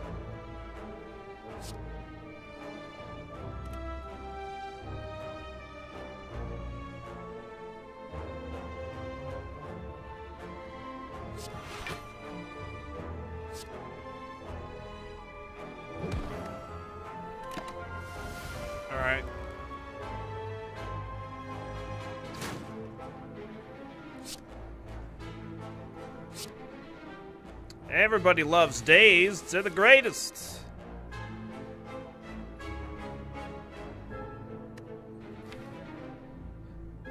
All right. Everybody loves Dazed. They're the greatest.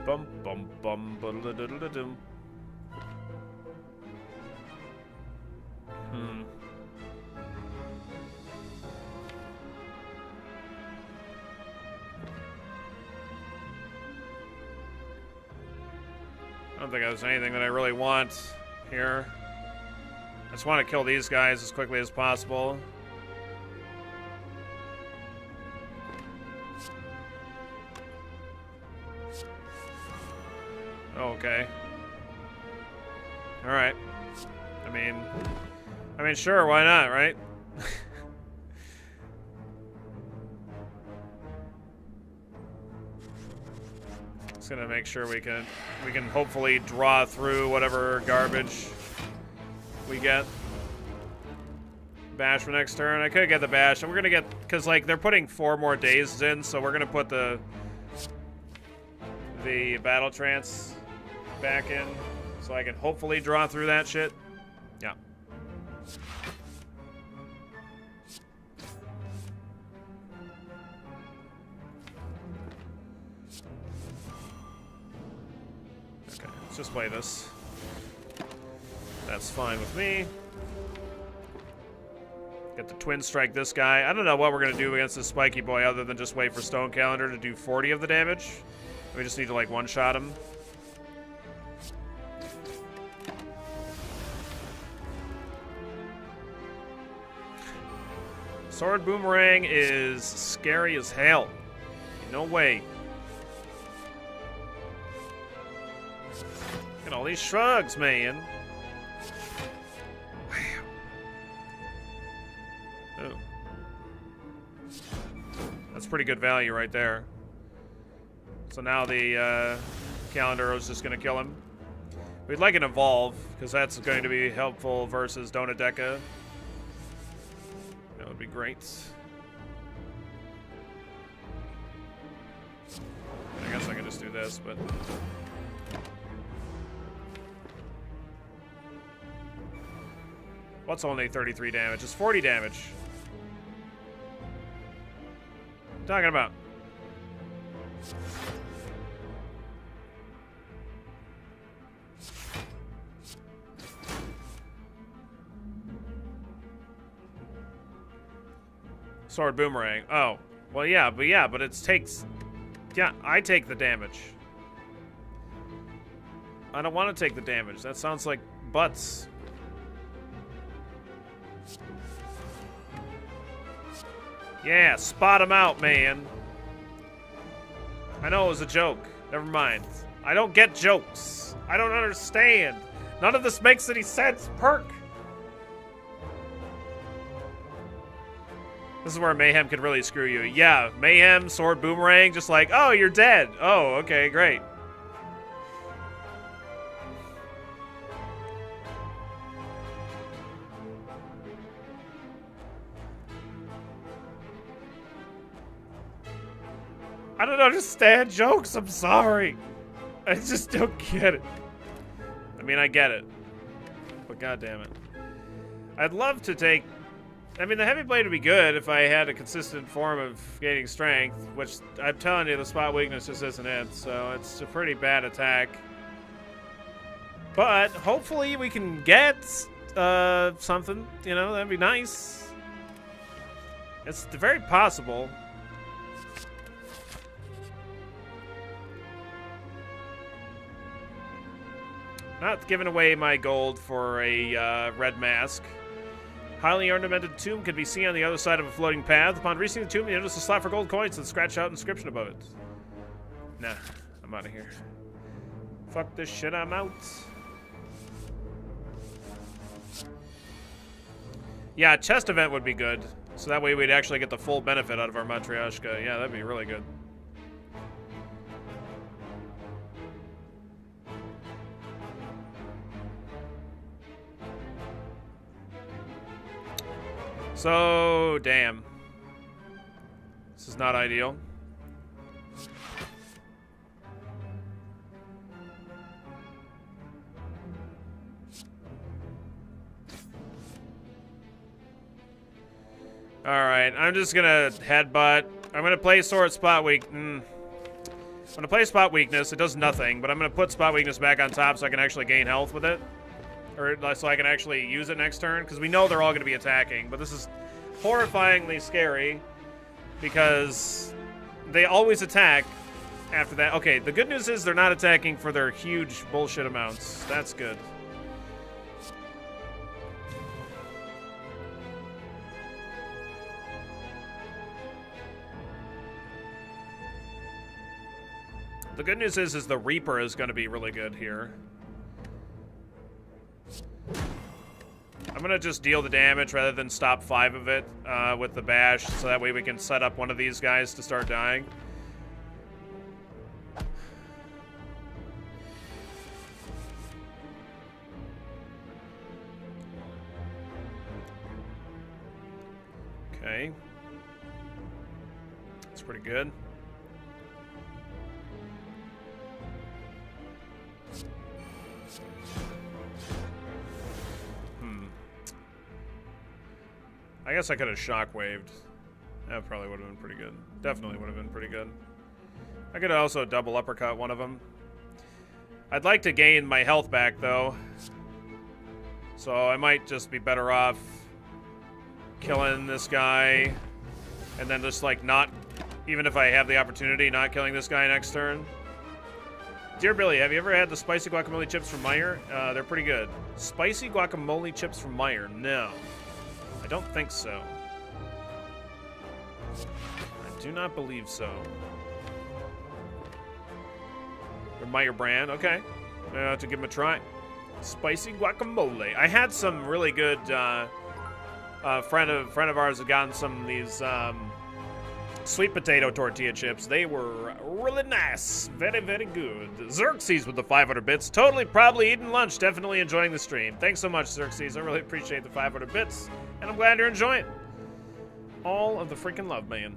Bum bum bum ba da da da dum. I don't think there's anything that I really want here. I just want to kill these guys as quickly as possible. Oh, okay. All right. I mean, sure, why not, right? Just gonna make sure we can hopefully draw through whatever garbage we get. Bash for next turn. I could get the bash, and we're gonna get, because like they're putting 4 more days in, so we're gonna put the battle trance back in, so I can hopefully draw through that shit. Yeah. Okay, let's just play this. That's fine with me. Get the twin strike this guy. I don't know what we're going to do against this spiky boy other than just wait for Stone Calendar to do 40 of the damage. We just need to, like, one-shot him. Sword Boomerang is scary as hell. No way. Look at all these shrugs, man. Oh. That's pretty good value right there. So now the calendar is just going to kill him. We'd like an Evolve, because that's going to be helpful versus Donadeka. That would be great. I guess I can just do this, but... What's only 33 damage? It's 40 damage. Talking about. Sword Boomerang. Oh. Well, yeah, but it takes... Yeah, I take the damage. I don't want to take the damage. That sounds like butts. Yeah, spot him out, man. I know it was a joke. Never mind. I don't get jokes. I don't understand. None of this makes any sense. Perk. This is where Mayhem could really screw you. Yeah, Mayhem, Sword Boomerang, just like, oh, you're dead. Oh, okay, great. I don't understand jokes. I'm sorry. I just don't get it. I mean, I get it. But goddammit. I'd love to take... I mean, the heavy blade would be good if I had a consistent form of gaining strength, which I'm telling you, the spot weakness just isn't it. So it's a pretty bad attack. But hopefully we can get something. You know, that'd be nice. It's very possible. Not giving away my gold for a red mask. Highly ornamented tomb can be seen on the other side of a floating path. Upon reaching the tomb, you notice a slot for gold coins and scratch out inscription above it. Nah, I'm out of here. Fuck this shit, I'm out. Yeah, a chest event would be good. So that way we'd actually get the full benefit out of our Matryoshka. Yeah, that'd be really good. So, damn. This is not ideal. Alright, I'm just gonna headbutt. I'm gonna play sword spot weak. I'm gonna play spot weakness. It does nothing, but I'm gonna put spot weakness back on top so I can actually gain health with it. Or so I can actually use it next turn, because we know they're all going to be attacking. But this is horrifyingly scary, because they always attack after that. Okay, the good news is they're not attacking for their huge bullshit amounts. That's good. The good news is the Reaper is going to be really good here. I'm going to just deal the damage rather than stop 5 of it with the bash, so that way we can set up one of these guys to start dying. Okay. That's pretty good. I guess I could have shockwaved. That probably would have been pretty good. Definitely would have been pretty good. I could also double uppercut one of them. I'd like to gain my health back, though. So I might just be better off killing this guy. And then just, like, not... Even if I have the opportunity, not killing this guy next turn. Dear Billy, have you ever had the spicy guacamole chips from Meyer? They're pretty good. Spicy guacamole chips from Meyer? No. I don't think so. I do not believe so. Or Meyer brand, okay. I'll have to give them a try. Spicy guacamole. I had some really good, friend of ours had gotten some of these, sweet potato tortilla chips. They were really nice. Very, very good. Xerxes with the 500 bits. Totally, probably eating lunch. Definitely enjoying the stream. Thanks so much, Xerxes. I really appreciate the 500 bits. And I'm glad you're enjoying it. All of the freaking love, man.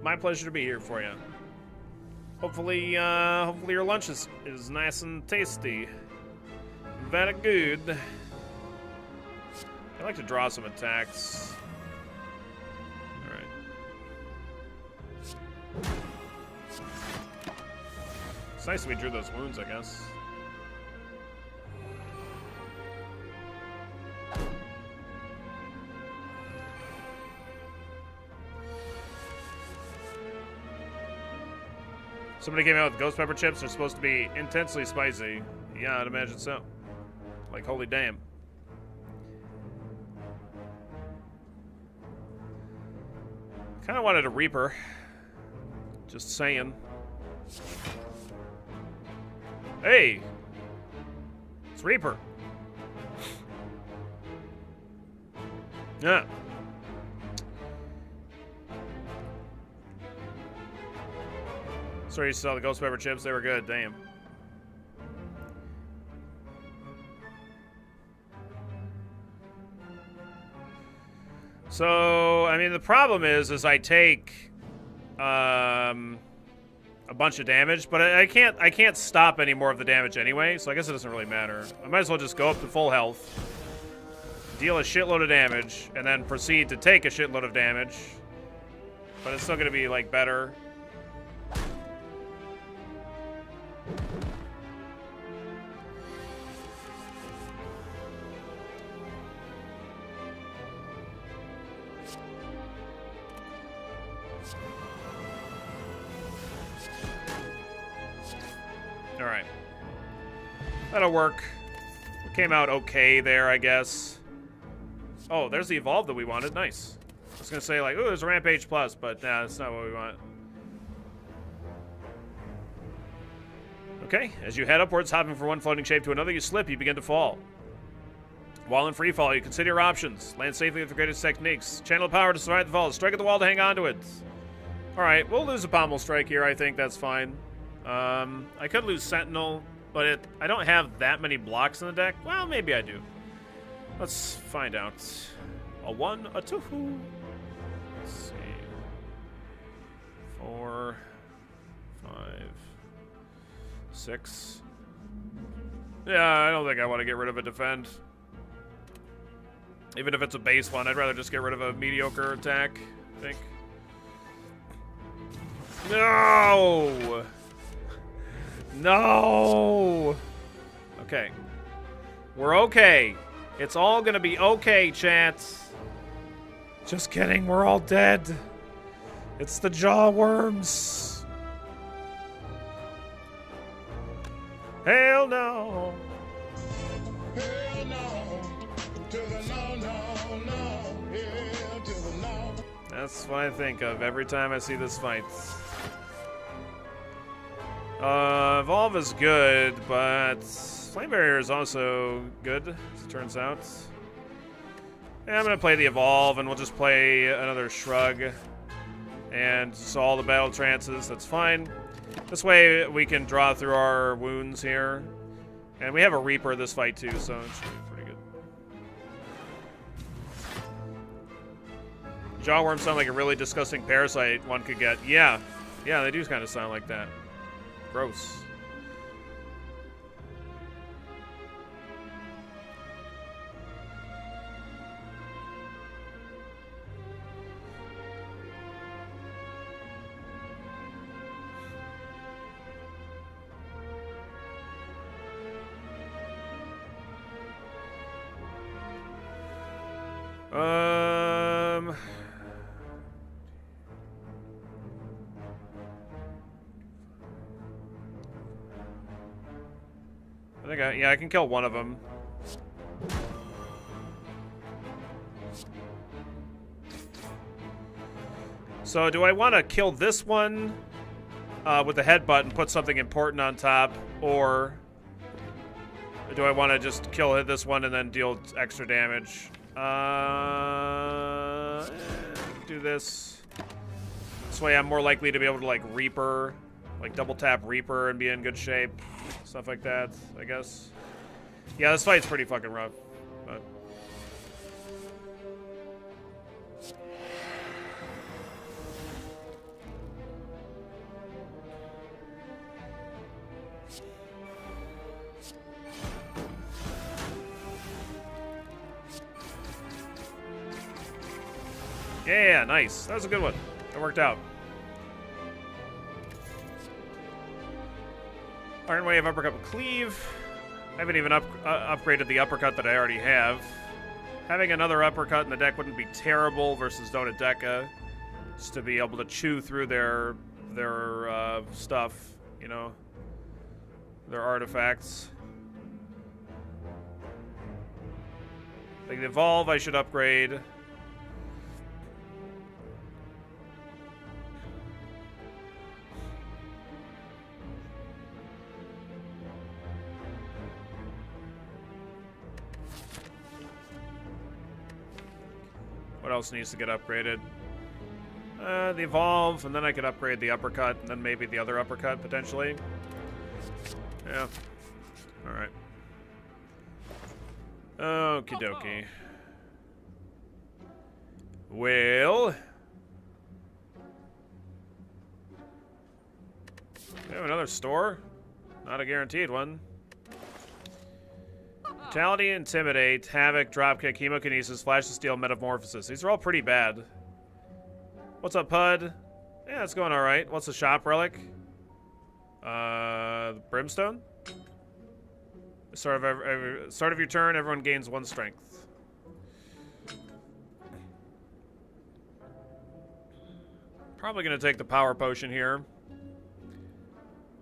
My pleasure to be here for you. Hopefully your lunch is nice and tasty. Very good. I like to draw some attacks. It's nice that we drew those wounds, I guess. Somebody came out with ghost pepper chips. They're supposed to be intensely spicy. Yeah, I'd imagine so. Like, holy damn. Kind of wanted a Reaper. Just saying. Hey! It's Reaper. Yeah. Sorry you saw the ghost pepper chips. They were good. Damn. So, I mean, the problem is I take... a bunch of damage, but I can't stop any more of the damage anyway, so I guess it doesn't really matter. I might as well just go up to full health, deal a shitload of damage, and then proceed to take a shitload of damage. But it's still gonna be, like, better. Alright. That'll work. Came out okay there, I guess. Oh, there's the evolve that we wanted. Nice. I was gonna say, like, oh, there's a Rampage Plus, but nah, that's not what we want. Okay, as you head upwards, hopping from one floating shape to another, you slip, you begin to fall. While in free fall, you consider your options. Land safely with the greatest techniques. Channel power to survive the fall. Strike at the wall to hang on to it. Alright, we'll lose a pommel strike here, I think that's fine. I could lose Sentinel, but I don't have that many blocks in the deck. Well, maybe I do. Let's find out. A 1, a 2. Let's see. 4, 5, 6. Yeah, I don't think I want to get rid of a defend. Even if it's a base one, I'd rather just get rid of a mediocre attack, I think. No! No! Okay. We're okay. It's all gonna be okay, chat. Just kidding, we're all dead. It's the jaw worms. Hell no. Hell no. To the no, no, no. Hell to the no. That's what I think of every time I see this fight. Evolve is good, but Flame Barrier is also good, as it turns out. Yeah, I'm gonna play the Evolve, and we'll just play another Shrug. And just all the battle trances, that's fine. This way we can draw through our wounds here. And we have a Reaper this fight too, so it should be pretty good. Jawworms sound like a really disgusting parasite one could get. Yeah, they do kind of sound like that. Gross. I think I can kill one of them. So do I want to kill this one with the headbutt and put something important on top, or do I want to just kill this one and then deal extra damage? Do this. This way I'm more likely to be able to, like, Reaper, like double tap Reaper and be in good shape. Stuff like that, I guess. Yeah, this fight's pretty fucking rough, but... Yeah, nice. That was a good one. That worked out. Iron Wave, Uppercut with Cleave. I haven't even upgraded the uppercut that I already have. Having another uppercut in the deck wouldn't be terrible versus Donadeka. Just to be able to chew through their stuff, you know, their artifacts. Like the Evolve, I should upgrade. What else needs to get upgraded? The Evolve, and then I could upgrade the uppercut, and then maybe the other uppercut, potentially. Yeah. Alright. Okie dokie. Well... We have another store? Not a guaranteed one. Brutality, Intimidate, Havoc, Dropkick, Hemokinesis, Flash of Steel, Metamorphosis. These are all pretty bad. What's up, Pud? Yeah, it's going alright. What's the shop relic? Brimstone? Start of your turn, everyone gains 1 strength. Probably gonna take the power potion here.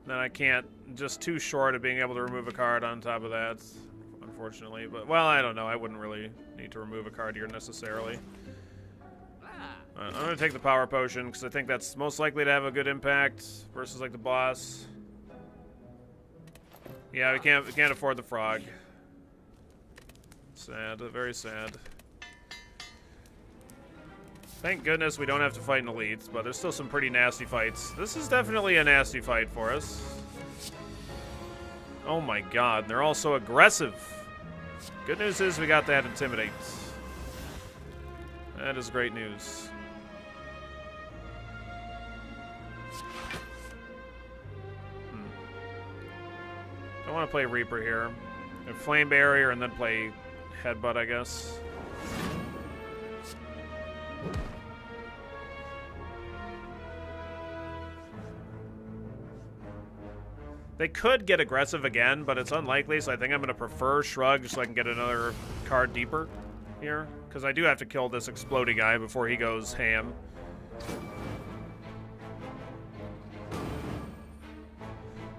Then I can't, just too short of being able to remove a card on top of that, unfortunately. But, well, I don't know. I wouldn't really need to remove a card here necessarily. I'm going to take the power potion because I think that's most likely to have a good impact versus, like, the boss. Yeah, we can't afford the frog. Sad. Very sad. Thank goodness we don't have to fight an elite, but there's still some pretty nasty fights. This is definitely a nasty fight for us. Oh my god, they're all so aggressive. Good news is we got that Intimidate. That is great news. I want to play Reaper here. And Flame Barrier and then play Headbutt, I guess. They could get aggressive again, but it's unlikely, so I think I'm going to prefer Shrug so I can get another card deeper here. Because I do have to kill this exploding guy before he goes ham.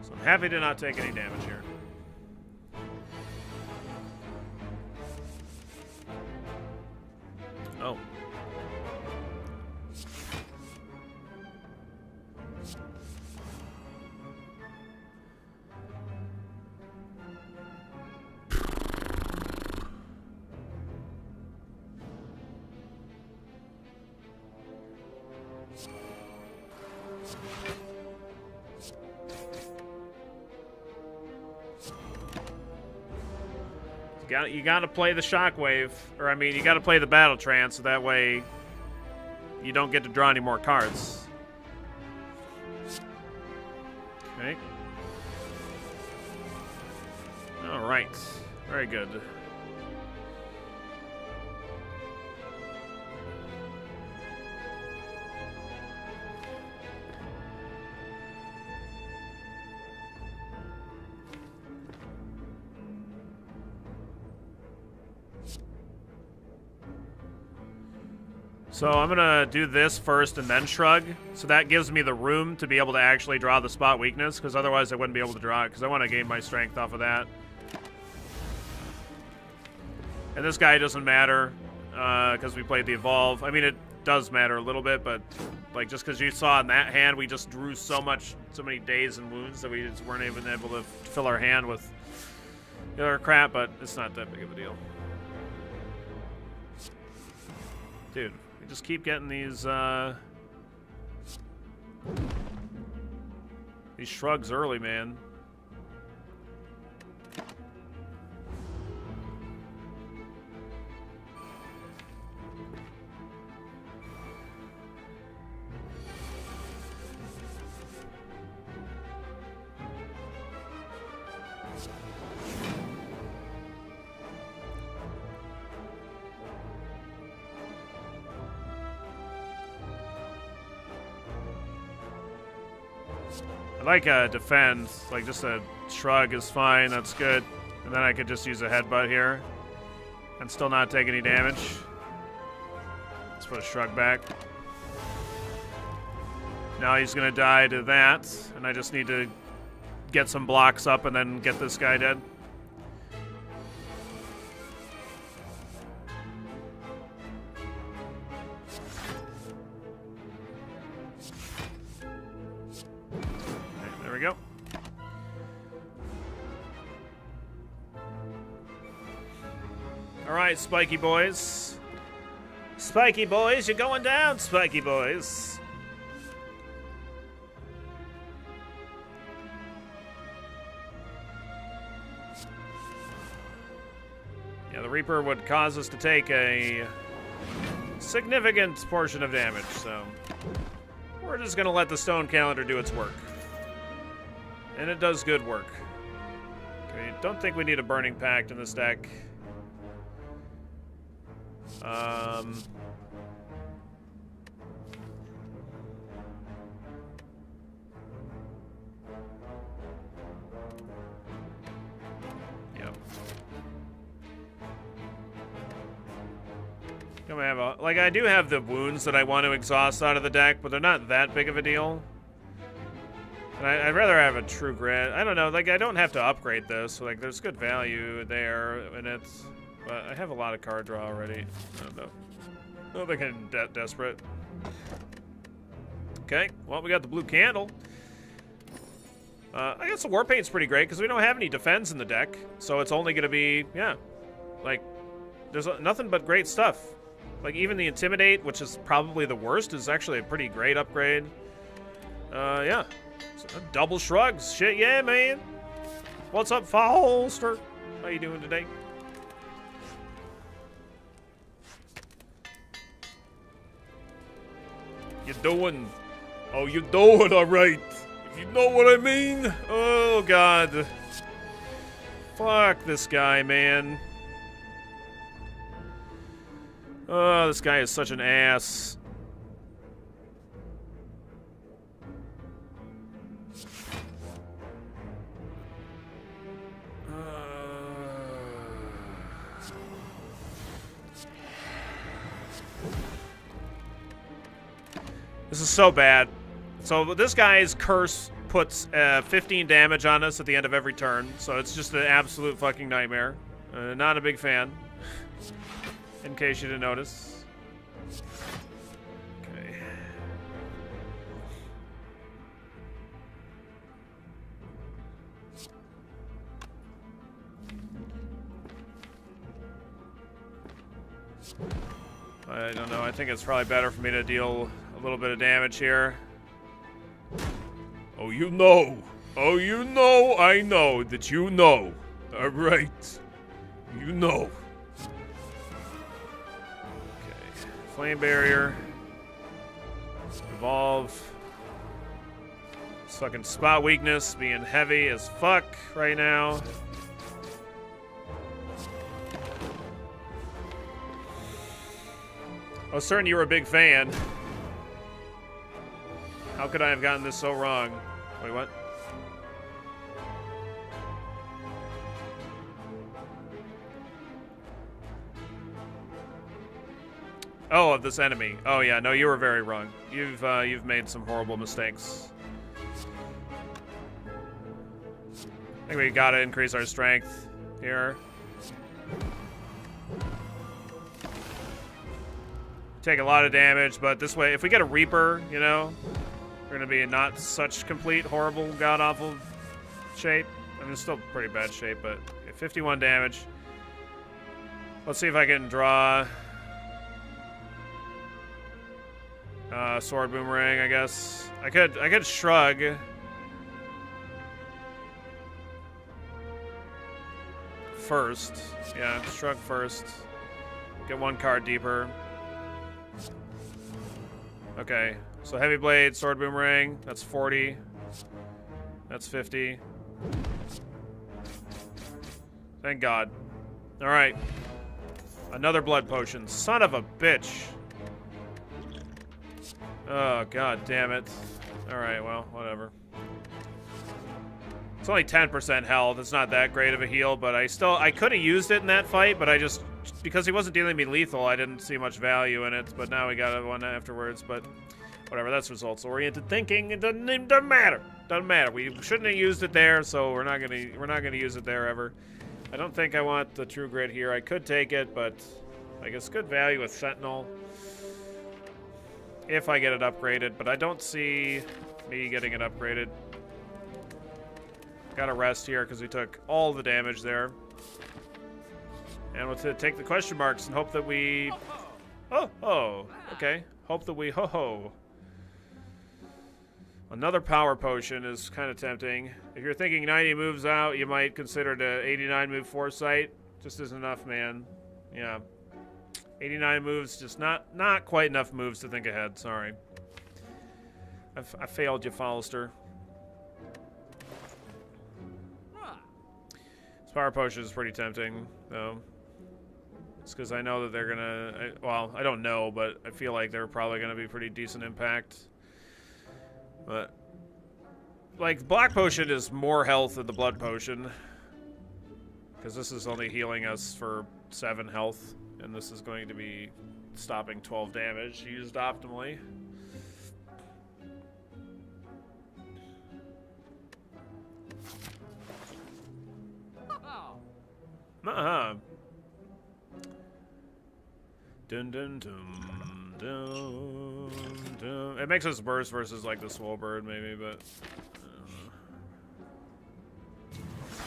So I'm happy to not take any damage here. Oh. You gotta play the Shockwave, or I mean, you gotta play the Battle Trance, so that way you don't get to draw any more cards. Okay. All right. Very good. So I'm going to do this first and then Shrug. So that gives me the room to be able to actually draw the spot weakness, because otherwise I wouldn't be able to draw it, because I want to gain my strength off of that. And this guy doesn't matter, because we played the Evolve. I mean, it does matter a little bit, but like just because you saw in that hand, we just drew so many days and wounds that we just weren't even able to fill our hand with the other crap, but it's not that big of a deal. Dude. We just keep getting these shrugs early, man. I like a defend, like just a shrug is fine, that's good. And then I could just use a headbutt here and still not take any damage. Let's put a shrug back. Now he's gonna die to that, and I just need to get some blocks up and then get this guy dead. We go. All right, Spiky boys. Spiky boys, you're going down, Spiky boys. Yeah, the Reaper would cause us to take a significant portion of damage, so we're just going to let the Stone Calendar do its work. And it does good work. Okay, don't think we need a Burning Pact in this deck. Yep. I'm gonna have a, like, I do have the wounds that I want to exhaust out of the deck, but they're not that big of a deal. And I'd rather have a True Grit. I don't know, like, I don't have to upgrade this. So, like, there's good value there, and it's... But I have a lot of card draw already. I don't know. I don't think I'm that desperate. Okay, well, we got the blue candle. I guess the War Paint's pretty great, because we don't have any defense in the deck. So it's only going to be, yeah, like, there's nothing but great stuff. Like, even the Intimidate, which is probably the worst, is actually a pretty great upgrade. Yeah. So, double shrugs. Shit, yeah, man. What's up, Foster? How you doing today? You doing? Oh, you doing all right. If you know what I mean. Oh, God. Fuck this guy, man. Oh, this guy is such an ass. This is so bad. So this guy's curse puts 15 damage on us at the end of every turn. So it's just an absolute fucking nightmare. Not a big fan. In case you didn't notice. Okay. I don't know. I think it's probably better for me to deal a little bit of damage here. Oh, you know. Oh, you know. I know that you know. All right. You know. Okay. Flame Barrier. Evolve. This fucking spot weakness being heavy as fuck right now. I was certain you were a big fan. How could I have gotten this so wrong? Wait, what? Oh, of this enemy. Oh yeah, no, you were very wrong. You've made some horrible mistakes. I think we gotta increase our strength here. Take a lot of damage, but this way, if we get a Reaper, you know, we're gonna be in not such complete, horrible, god-awful shape. I mean, it's still pretty bad shape, but 51 damage. Let's see if I can draw Sword Boomerang, I guess. I could Shrug. First. Yeah, Shrug first. Get one card deeper. Okay, so Heavy Blade, Sword Boomerang, that's 40. That's 50. Thank God. Alright. Another Blood Potion. Son of a bitch. Oh, God damn it. Alright, well, whatever. It's only 10% health. It's not that great of a heal, but I could have used it in that fight, but I just, because he wasn't dealing me lethal, I didn't see much value in it, but now we got one afterwards, but whatever, that's results-oriented thinking. It doesn't matter. Doesn't matter. We shouldn't have used it there, so we're not gonna use it there ever. I don't think I want the True Grit here. I could take it, but I guess good value with Sentinel if I get it upgraded, but I don't see me getting it upgraded. Gotta rest here because we took all the damage there. And we'll take the question marks and hope that we... Oh, okay. Hope that we... Ho-ho. Another power potion is kind of tempting. If you're thinking 90 moves out, you might consider the 89 move Foresight. Just isn't enough, man. Yeah. 89 moves, just not quite enough moves to think ahead. Sorry. I failed you, Follister. Spire Potion is pretty tempting, though. It's because I know that they're gonna... well, I don't know, but I feel like they're probably gonna be pretty decent impact. But... like, Black Potion is more health than the Blood Potion. Because this is only healing us for 7 health. And this is going to be stopping 12 damage used optimally. Dun dun dun dun dun. It makes us worse versus like the Swole Bird maybe, but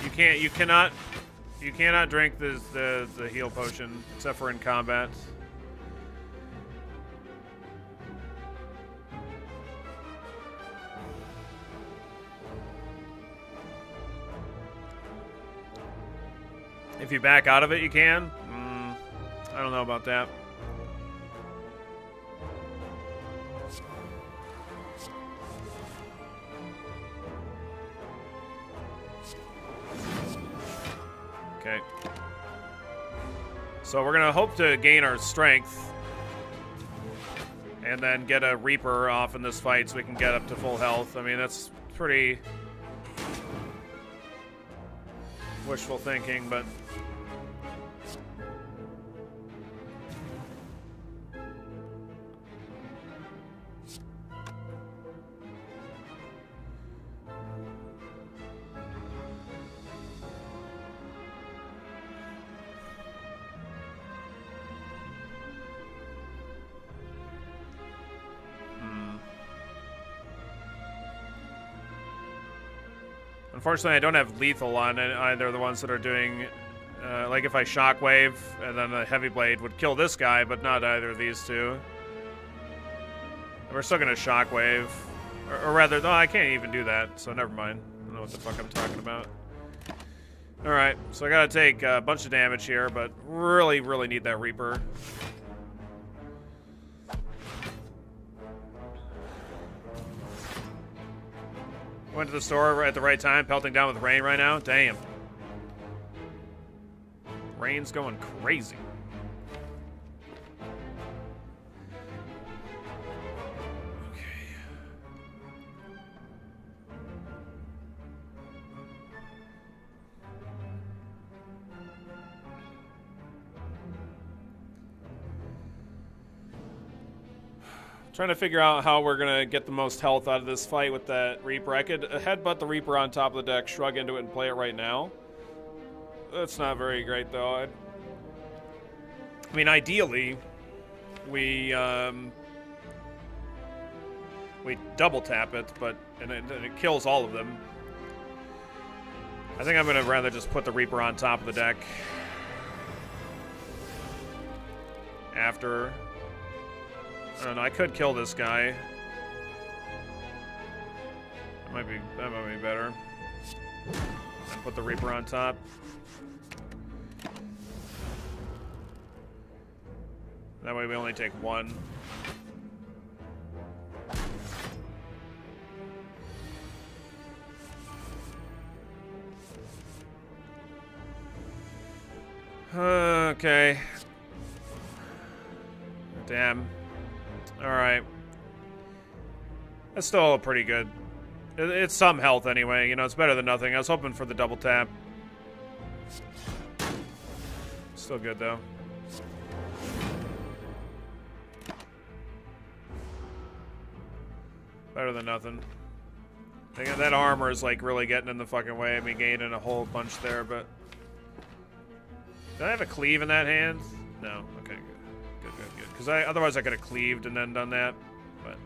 you cannot drink the heal potion except for in combat. If you back out of it, you can. I don't know about that. Okay. So we're gonna hope to gain our strength and then get a Reaper off in this fight so we can get up to full health. I mean, that's pretty wishful thinking, but unfortunately, I don't have lethal on either of the ones that are doing... like, if I Shockwave, and then a Heavy Blade would kill this guy, but not either of these two. We're still going to Shockwave. Or rather, no, I can't even do that, so never mind. I don't know what the fuck I'm talking about. Alright, so I gotta take a bunch of damage here, but really, really need that Reaper. Went to the store at the right time, pelting down with rain right now. Damn. Rain's going crazy. Okay. Trying to figure out how we're going to get the most health out of this fight with that Reaper. I could headbutt the Reaper on top of the deck, shrug into it, and play it right now. That's not very great, though. I mean, ideally, we double tap it, but and it kills all of them. I think I'm going to rather just put the Reaper on top of the deck after... I don't know, I could kill this guy. That might be better. And put the Reaper on top. That way we only take one. Okay. Damn. Alright. That's still pretty good. It's some health anyway, you know, it's better than nothing. I was hoping for the double tap. Still good though. Better than nothing. That armor is like really getting in the fucking way of me gaining a whole bunch there, but... Did I have a cleave in that hand? No. Okay, good. Good. Because otherwise I could have cleaved and then done that, but...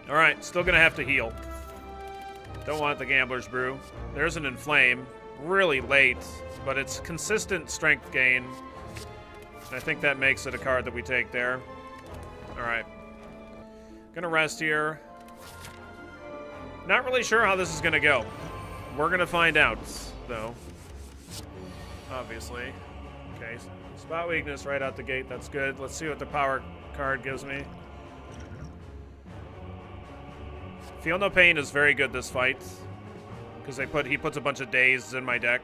Alright, still gonna have to heal. Don't want the Gambler's Brew. There's an Inflame. Really late, but it's consistent strength gain. I think that makes it a card that we take there. Alright. Gonna rest here. Not really sure how this is gonna go. We're gonna find out, though. Obviously. Okay, spot weakness right out the gate. That's good. Let's see what the power card gives me. Feel No Pain is very good this fight because he puts a bunch of dazes in my deck.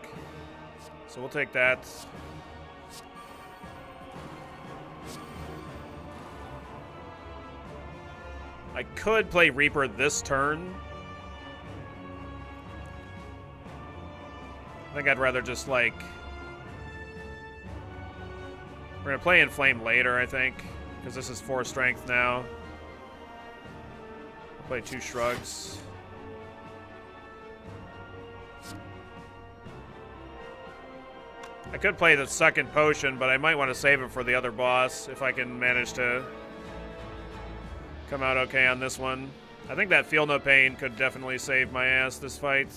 So we'll take that. I could play Reaper this turn. I think I'd rather just like... We're gonna play Inflame later, I think, because this is 4 strength now. I'll play 2 shrugs. I could play the second potion, but I might want to save it for the other boss if I can manage to come out okay on this one. I think that Feel No Pain could definitely save my ass this fight.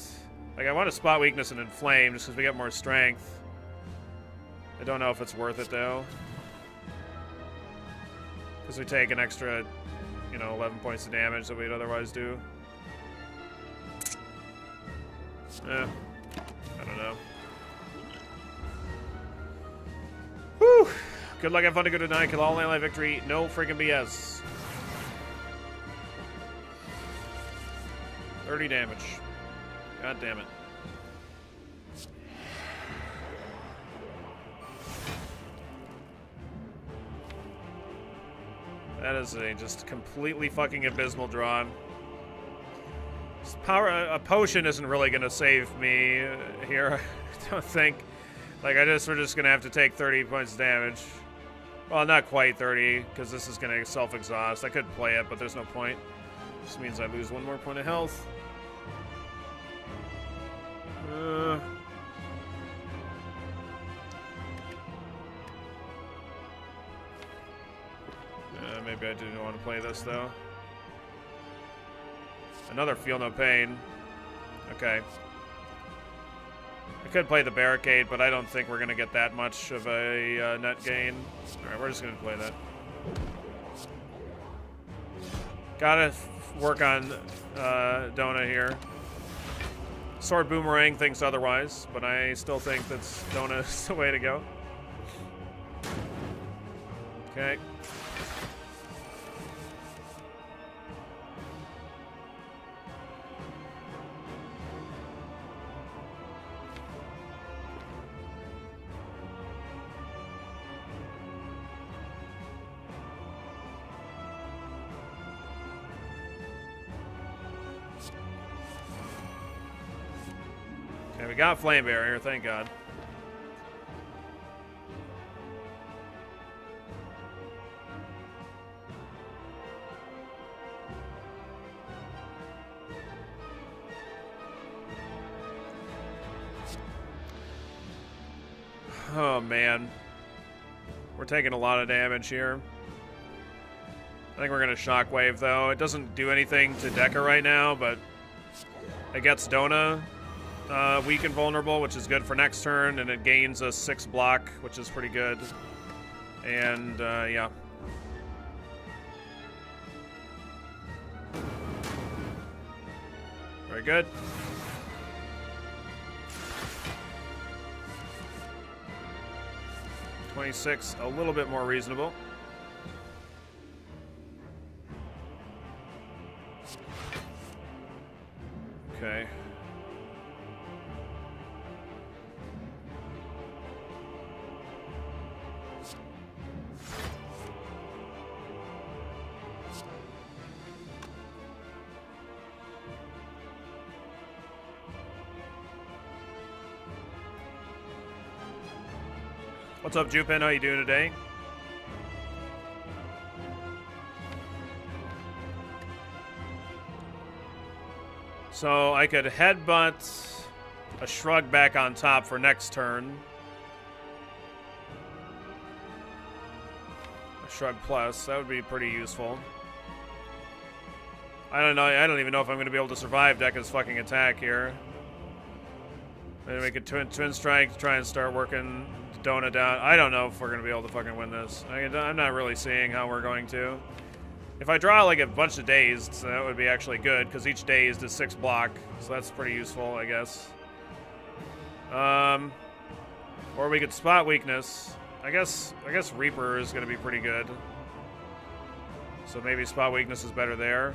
Like, I want to spot weakness and Inflame just because we get more strength. I don't know if it's worth it, though. Because we take an extra, 11 points of damage that we'd otherwise do. I don't know. Whew! Good luck, have fun, to go tonight. Kill all ally victory. No freaking BS. 30 damage. God damn it. That is a just completely fucking abysmal draw. A potion isn't really gonna save me here, I don't think. Like, we're just gonna have to take 30 points of damage. Well, not quite 30, because this is gonna self-exhaust. I could play it, but there's no point. This means I lose 1 more point of health. Maybe I didn't want to play this, though. Another Feel No Pain. Okay. I could play the Barricade, but I don't think we're going to get that much of a net gain. Alright, we're just going to play that. Gotta work on Dona here. Sword Boomerang thinks otherwise, but I still think that's Dona's the way to go. Okay. Okay, we got Flame Barrier, thank God. Oh, man. We're taking a lot of damage here. I think we're going to Shockwave, though. It doesn't do anything to Deca right now, but it gets Dona weak and vulnerable, which is good for next turn, and it gains a 6 block, which is pretty good. And, yeah. Very good. $26, a little bit more reasonable. Okay. What's up, Jupin? How you doing today? So I could headbutt a shrug back on top for next turn. A shrug plus, that would be pretty useful. I don't know, I don't even know if I'm going to be able to survive Deca's fucking attack here. Maybe we could twin strike to try and start working Dona down. I don't know if we're going to be able to fucking win this. I'm not really seeing how we're going to. If I draw like a bunch of dazed, that would be actually good, because each dazed is 6 block, so that's pretty useful, I guess. Or we could spot weakness. I guess Reaper is going to be pretty good. So maybe spot weakness is better there.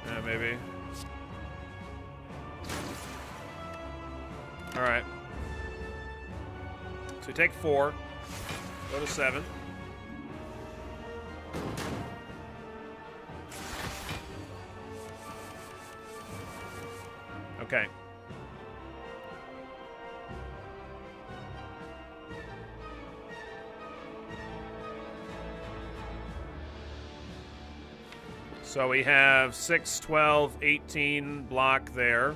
Yeah, maybe. All right. So we take 4. Go to 7. Okay. So we have 6, 12, 18 block there.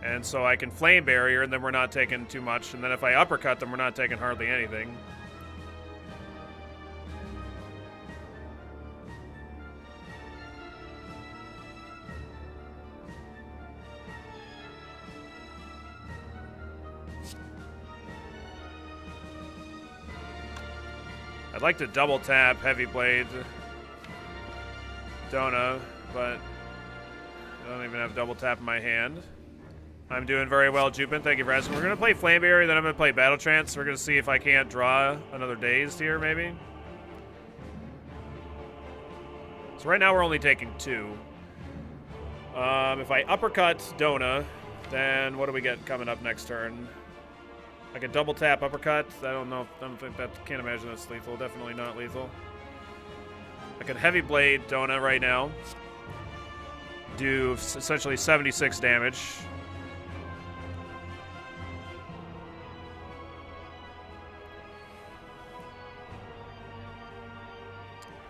And so I can flame barrier, and then we're not taking too much. And then if I uppercut them, we're not taking hardly anything. I'd like to double tap Heavy Blade Dona, but I don't even have double tap in my hand. I'm doing very well, Jupin. Thank you for asking. We're going to play Flame Barrier, then I'm going to play Battle Trance. We're going to see if I can't draw another Dazed here, maybe. So right now we're only taking 2. If I uppercut Dona, then what do we get coming up next turn? I can double tap uppercut. I don't know. I don't think that. Can't imagine that's lethal. Definitely not lethal. I could Heavy Blade Dona right now. Do essentially 76 damage.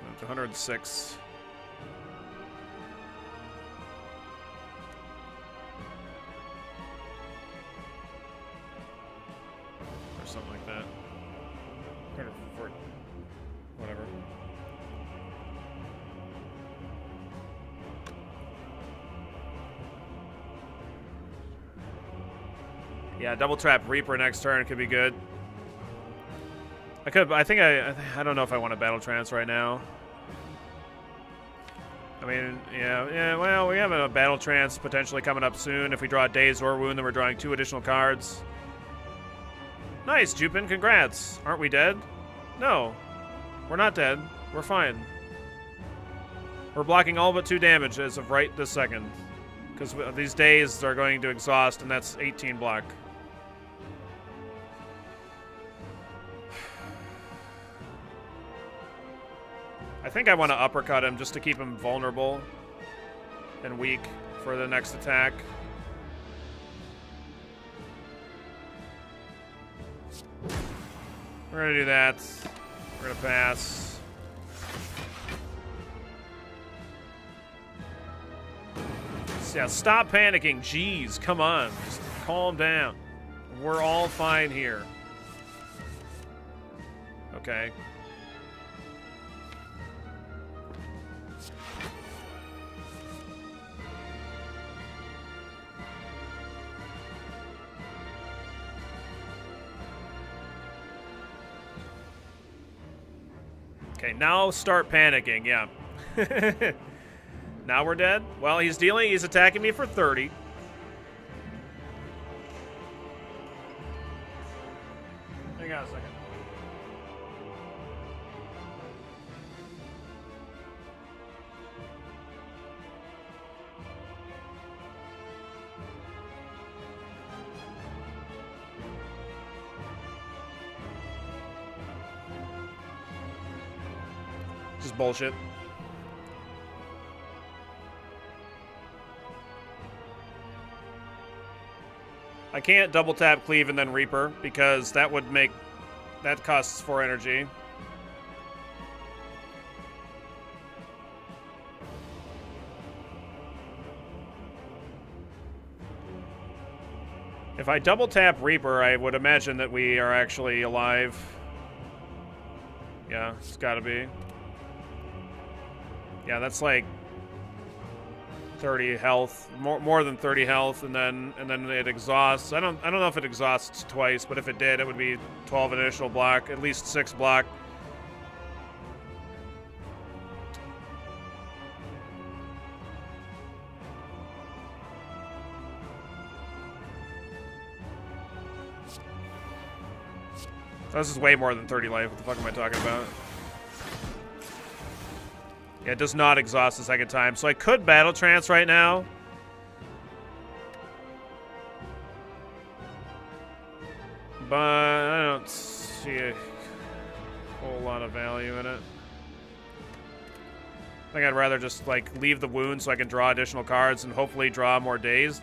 That's 106. Or something like that. Whatever. Yeah, double trap Reaper next turn could be good. I don't know if I want a Battle Trance right now. I mean, yeah, well, we have a Battle Trance potentially coming up soon. If we draw a Dazed or Wound, then we're drawing 2 additional cards. Nice, Jupin, congrats. Aren't we dead? No, we're not dead. We're fine. We're blocking all but 2 damage as of right this second. Because these Dazed are going to exhaust, and that's 18 block. I think I want to uppercut him just to keep him vulnerable and weak for the next attack. We're going to do that. We're going to pass. Yeah, stop panicking. Jeez, come on. Just calm down. We're all fine here. Okay. Okay, now start panicking, yeah. Now we're dead? Well, he's attacking me for 30. Hang on a second. Just bullshit. I can't double tap Cleave and then Reaper because that costs 4 energy. If I double tap Reaper, I would imagine that we are actually alive. Yeah, it's gotta be. Yeah, that's like 30 health, more than 30 health, and then it exhausts. I don't know if it exhausts twice, but if it did, it would be 12 additional block, at least 6 block. This is way more than 30 life. What the fuck am I talking about? Yeah, it does not exhaust the second time. So I could Battle Trance right now. But I don't see a whole lot of value in it. I think I'd rather just, like, leave the wound so I can draw additional cards and hopefully draw more dazed.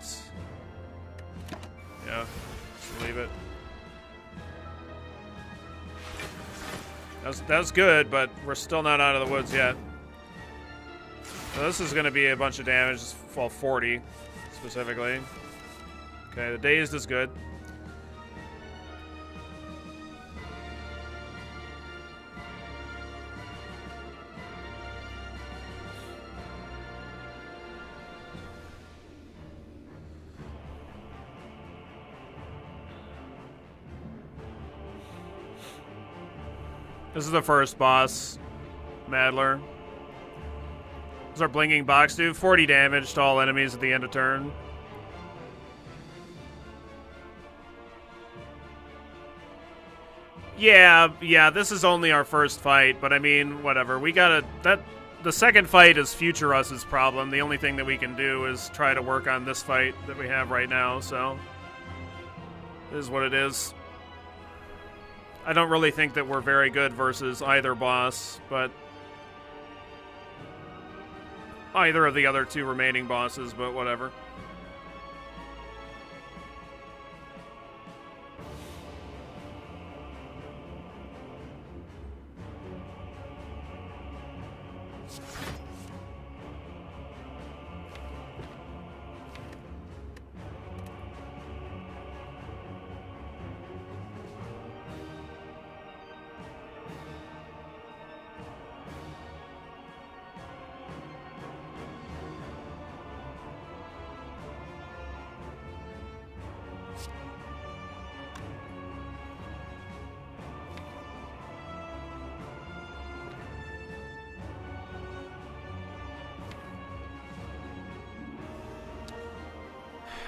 Yeah, just leave it. That was good, but we're still not out of the woods yet. So this is going to be a bunch of damage. Well, 40 specifically. Okay, the dazed is good. This is the first boss, Madler. What does our blinking box do? 40 damage to all enemies at the end of turn. Yeah, this is only our first fight, but I mean, whatever. We gotta... The second fight is future us's problem. The only thing that we can do is try to work on this fight that we have right now, so... It is what it is. I don't really think that we're very good versus either boss, but either of the other two remaining bosses, but whatever.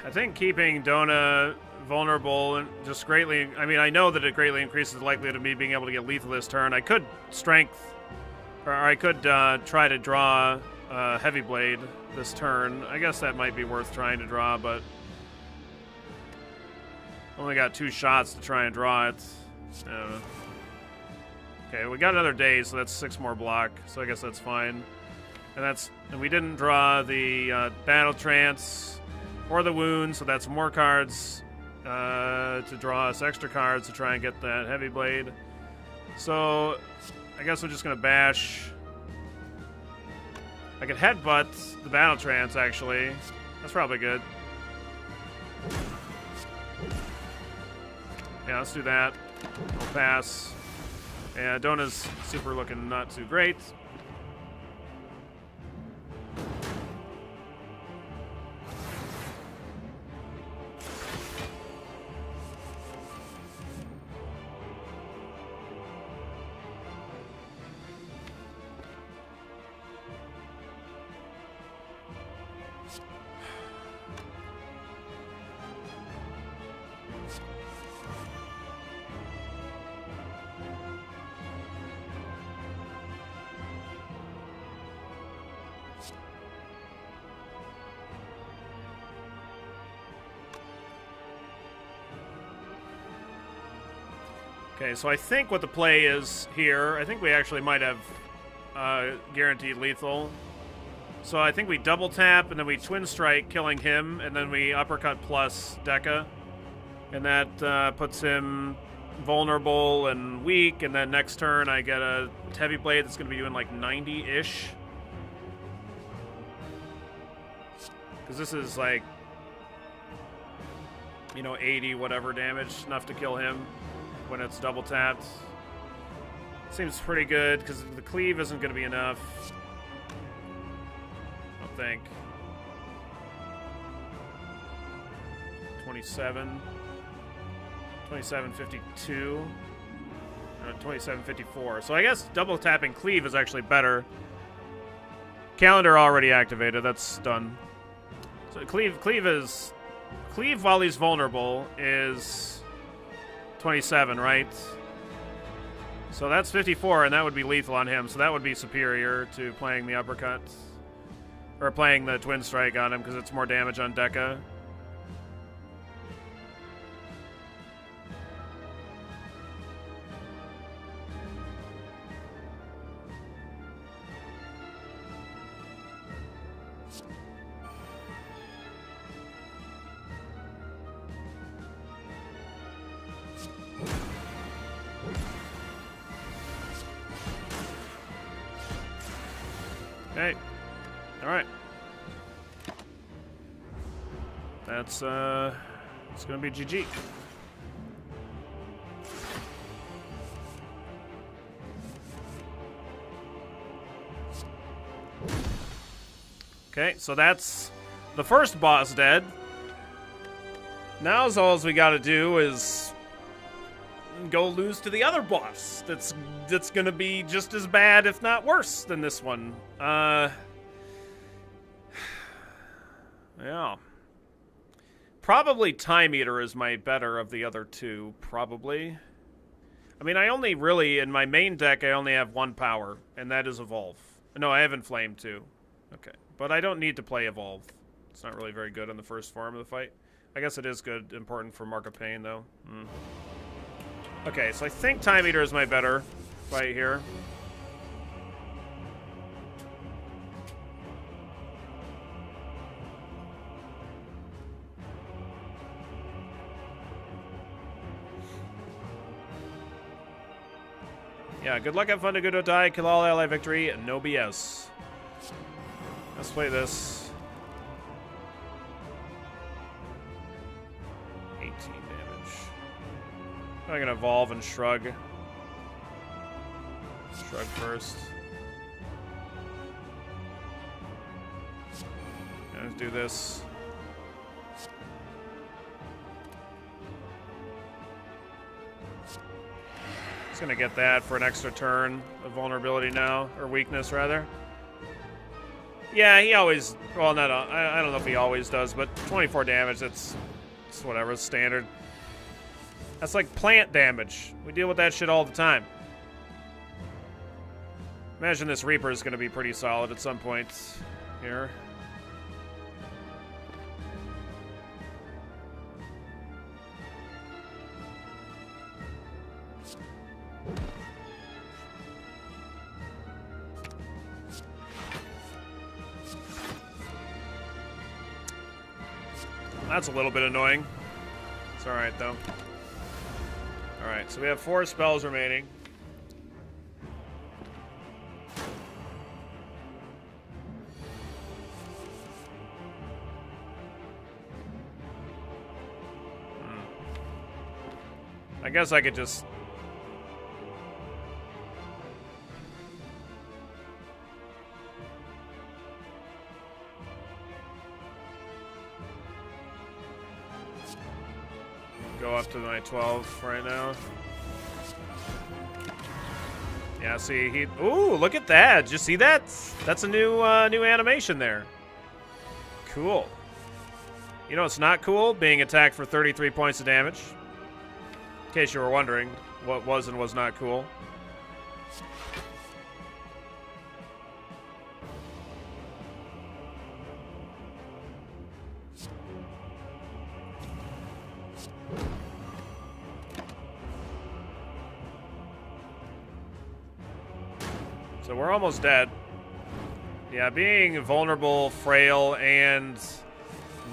I think keeping Dona vulnerable and just greatly... I mean, I know that it greatly increases the likelihood of me being able to get lethal this turn. I could strength... Or I could try to draw Heavy Blade this turn. I guess that might be worth trying to draw, but... Only got 2 shots to try and draw it. I don't know. Okay, we got another day, so that's 6 more block, so I guess that's fine. And we didn't draw the Battle Trance... or the wound, so that's more cards to draw us extra cards to try and get that Heavy Blade. So I guess we're just gonna bash. I could headbutt the Battle Trance, actually. That's probably good. Yeah, let's do that. We'll pass. Yeah, Dona's super looking not too great. Okay, so I think what the play is here, I think we actually might have guaranteed lethal. So I think we double tap, and then we twin strike, killing him, and then we uppercut plus Deca. And that puts him vulnerable and weak, and then next turn I get a Heavy Blade that's going to be doing like 90-ish. Because this is like, you know, 80 whatever damage, enough to kill him when it's double tapped. Seems pretty good, because the cleave isn't going to be enough. I don't think. 27. 2752. 2754. So I guess double tapping cleave is actually better. Calendar already activated. That's done. So cleave while he's vulnerable is 27, right? So that's 54, and that would be lethal on him. So that would be superior to playing the uppercut. Or playing the twin strike on him, because it's more damage on Deca. Okay. Alright. That's, it's gonna be GG. Okay, so that's the first boss dead. Now all we gotta do is go lose to the other boss. That's gonna be just as bad, if not worse, than this one. Yeah. Probably Time Eater is my better of the other two, probably. I mean, I only really, in my main deck, I only have one power, and that is Evolve. No, I have Inflame too. Okay. But I don't need to play Evolve. It's not really very good in the first form of the fight. I guess it is good, important for Mark of Pain, though. Okay, so I think Time Eater is my better fight here. Yeah, good luck, have fun, to good to die, kill all ally victory, and no BS. Let's play this. 18 damage. I'm gonna evolve and shrug. Shrug first. Let's do this. Gonna get that for an extra turn of vulnerability now, or weakness rather. Yeah, he always, well, not, I don't know if he always does, but 24 damage, it's whatever, it's standard. That's like plant damage. We deal with that shit all the time. Imagine this Reaper is gonna be pretty solid at some point here. That's a little bit annoying. It's alright, though. Alright, so we have 4 spells remaining. I guess I could just... go up to my 12 right now. Yeah, see, he... Ooh, look at that. Did you see that? That's a new new animation there. Cool. You know what's not cool? Being attacked for 33 points of damage. In case you were wondering what was and was not cool. So we're almost dead. Yeah, being vulnerable, frail, and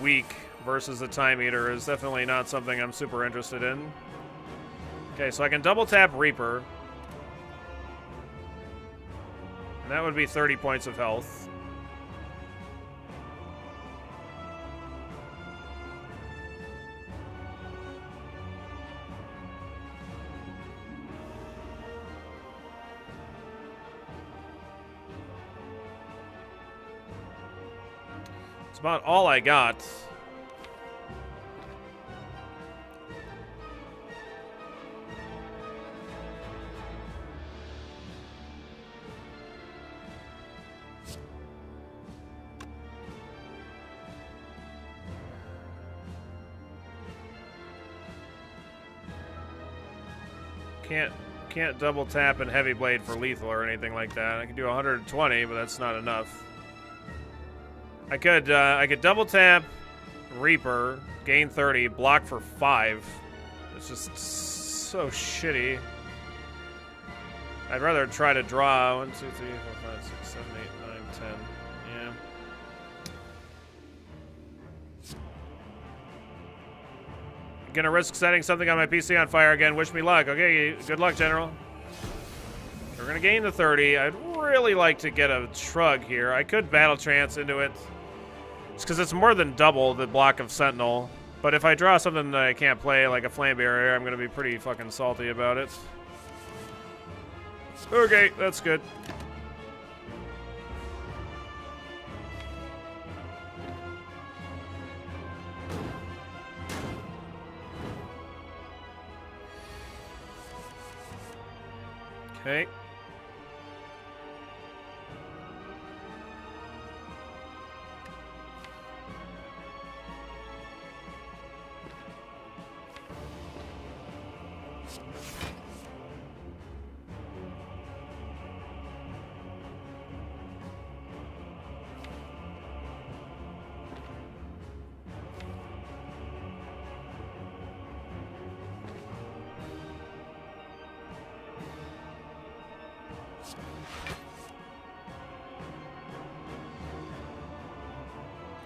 weak versus the Time Eater is definitely not something I'm super interested in. Okay, so I can double tap Reaper. And that would be 30 points of health. It's about all I got. can't double tap and heavy blade for lethal or anything like that. I can do 120, but that's not enough. I could double tap Reaper, gain 30, block for 5. It's just so shitty. I'd rather try to draw 1, 2, 3, 4, 5, 6, 7, 8, 9, 10. Yeah. Gonna risk setting something on my PC on fire again. Wish me luck. Okay, good luck, General. We're gonna gain the 30. I'd really like to get a shrug here. I could battle trance into it. It's because it's more than double the block of Sentinel. But if I draw something that I can't play, like a Flame Barrier, I'm gonna be pretty fucking salty about it. Okay, that's good. Okay.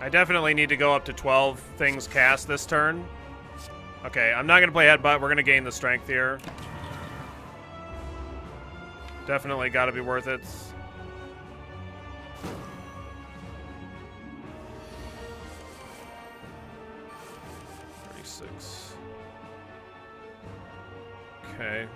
I definitely need to go up to 12 things cast this turn. Okay, I'm not going to play Headbutt. We're going to gain the strength here. Definitely got to be worth it. Okay.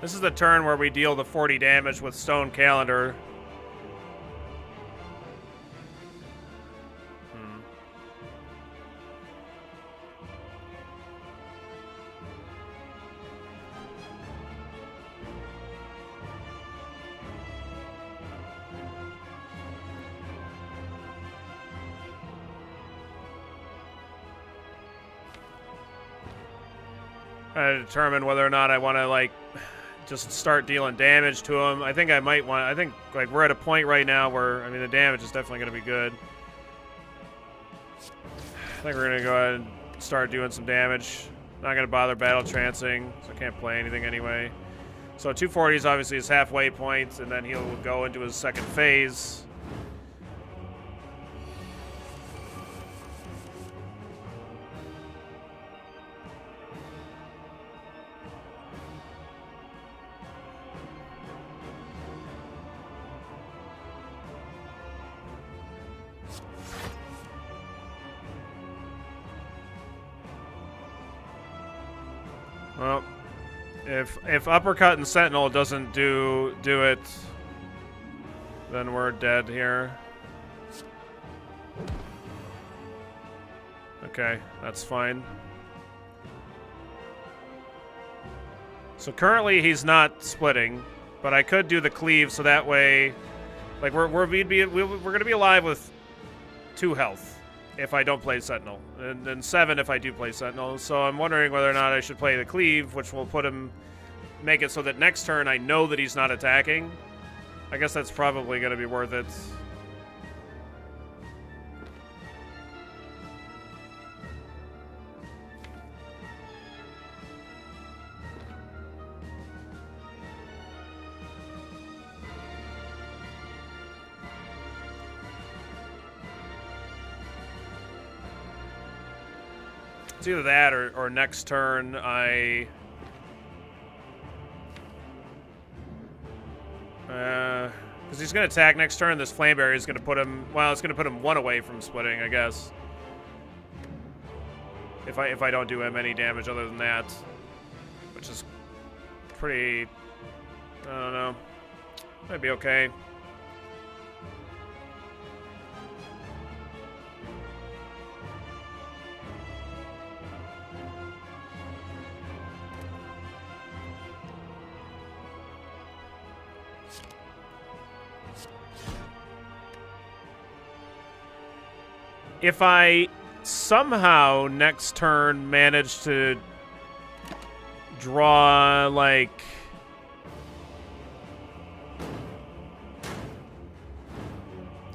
This is the turn where we deal the 40 damage with Stone Calendar. Trying to determine whether or not I want to, like, just start dealing damage to him. I think I might want... I think, like, we're at a point right now where, I mean, the damage is definitely going to be good. I think we're going to go ahead and start doing some damage. Not going to bother battle trancing, so I can't play anything anyway. So 240 is obviously his halfway point, and then he'll go into his second phase. Well, if Uppercut and Sentinel doesn't do it, then we're dead here. Okay, that's fine. So currently he's not splitting, but I could do the cleave so that way, like we're gonna be alive with 2 health. If I don't play Sentinel, and then 7 if I do play Sentinel. So I'm wondering whether or not I should play the Cleave, which will make it so that next turn I know that he's not attacking. I guess that's probably going to be worth it. It's either that or next turn I... Because he's going to attack next turn, this Flame Barrier is going to put him... Well, it's going to put him 1 away from splitting, I guess. If I don't do him any damage other than that. Which is pretty... I don't know. Might be okay. If I somehow next turn manage to draw, like...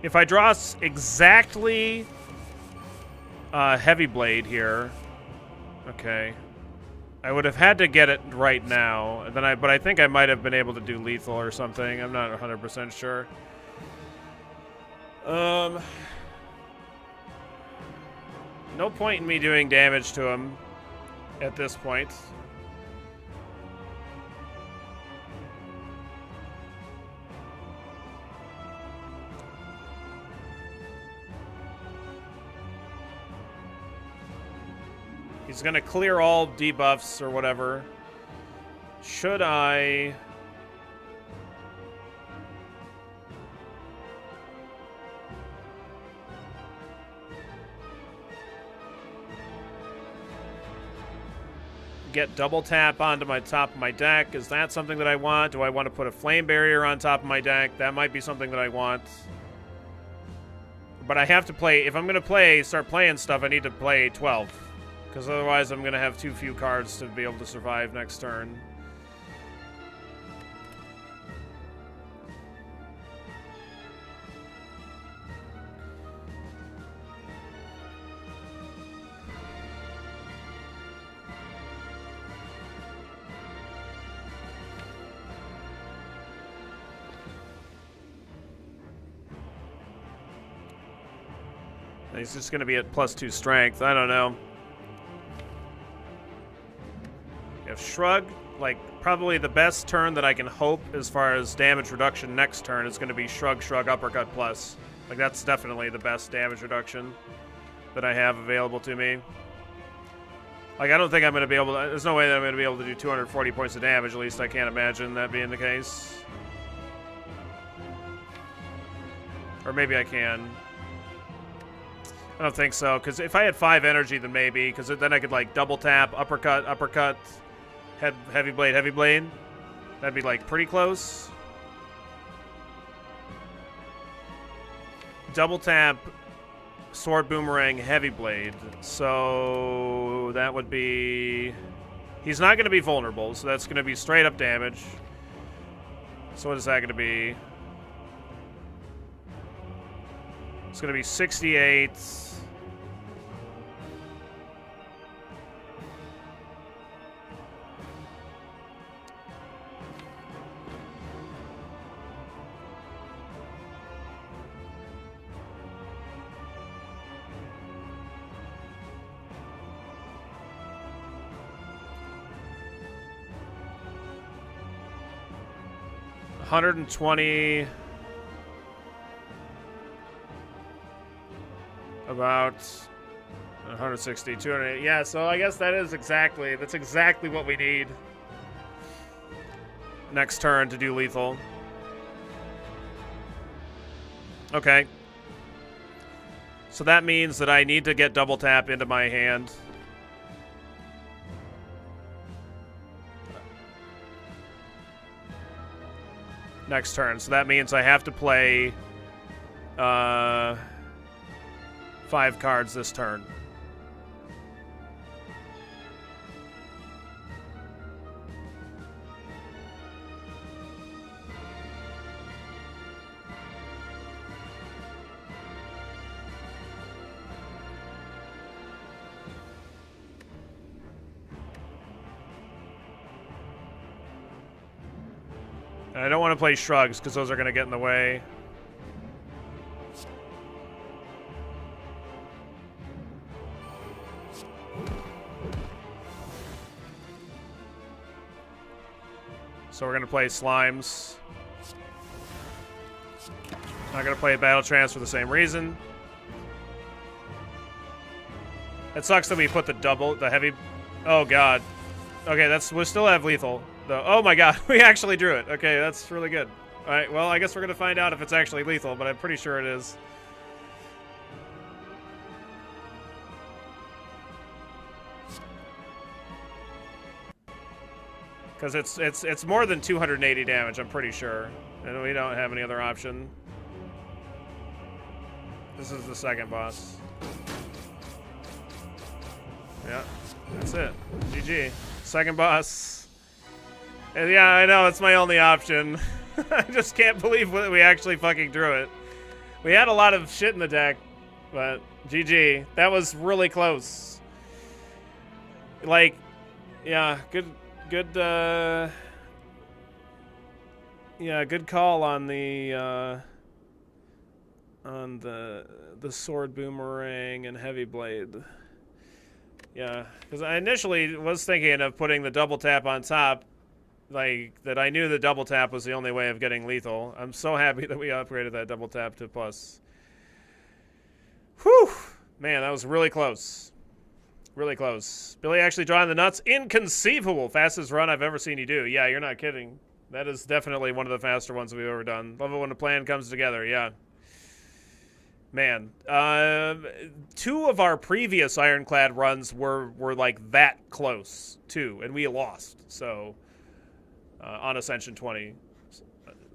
If I draw exactly Heavy Blade here, okay, I would have had to get it right now. And then but I think I might have been able to do lethal or something. I'm not 100% sure. No point in me doing damage to him at this point. He's gonna clear all debuffs or whatever. Should I... get double tap onto my top of my deck? Is that something that I want? Do I want to put a Flame Barrier on top of my deck? That might be something that I want. But I have to play... If I'm going to start playing stuff, I need to play 12. Because otherwise I'm going to have too few cards to be able to survive next turn. He's just going to be at +2 strength. I don't know. If Shrug, like, probably the best turn that I can hope as far as damage reduction next turn is going to be Shrug, Shrug, Uppercut plus. Like, that's definitely the best damage reduction that I have available to me. Like, I don't think I'm going to be able to... There's no way that I'm going to be able to do 240 points of damage. At least I can't imagine that being the case. Or maybe I can. I don't think so, because if I had 5 energy, then maybe, because then I could, like, double tap, uppercut, uppercut, heavy blade, heavy blade. That'd be, like, pretty close. Double tap, sword, boomerang, heavy blade. So that would be... He's not going to be vulnerable, so that's going to be straight up damage. So what is that going to be? It's going to be 68... 120, about 160, 200. Yeah, so I guess that's exactly what we need next turn to do lethal. Okay. So that means that I need to get double tap into my hand. Next turn. So that means I have to play 5 cards this turn. And I don't want to play shrugs because those are going to get in the way. So we're gonna play Slimes. Not gonna play Battle Trance for the same reason. It sucks that we put the heavy. Oh god. Okay, we still have lethal. Though. Oh my god, we actually drew it. Okay, that's really good. All right, well, I guess we're gonna find out if it's actually lethal, but I'm pretty sure it is. Because it's more than 280 damage, I'm pretty sure. And we don't have any other option. This is the second boss. Yeah, that's it. GG. Second boss. And yeah, I know, it's my only option. I just can't believe we actually fucking drew it. We had a lot of shit in the deck, but GG. That was really close. Like, yeah, good call on the sword boomerang and heavy blade. Yeah, because I initially was thinking of putting the double tap on top, like that. I knew the double tap was the only way of getting lethal. I'm so happy that we upgraded that double tap to plus. Whew, man, that was really close. Really close. Billy actually drawing the nuts. Inconceivable. Fastest run I've ever seen you do. Yeah, you're not kidding. That is definitely one of the faster ones we've ever done. Love it when a plan comes together. Yeah. Man. 2 of our previous Ironclad runs were like that close, too. And we lost. So, on Ascension 20.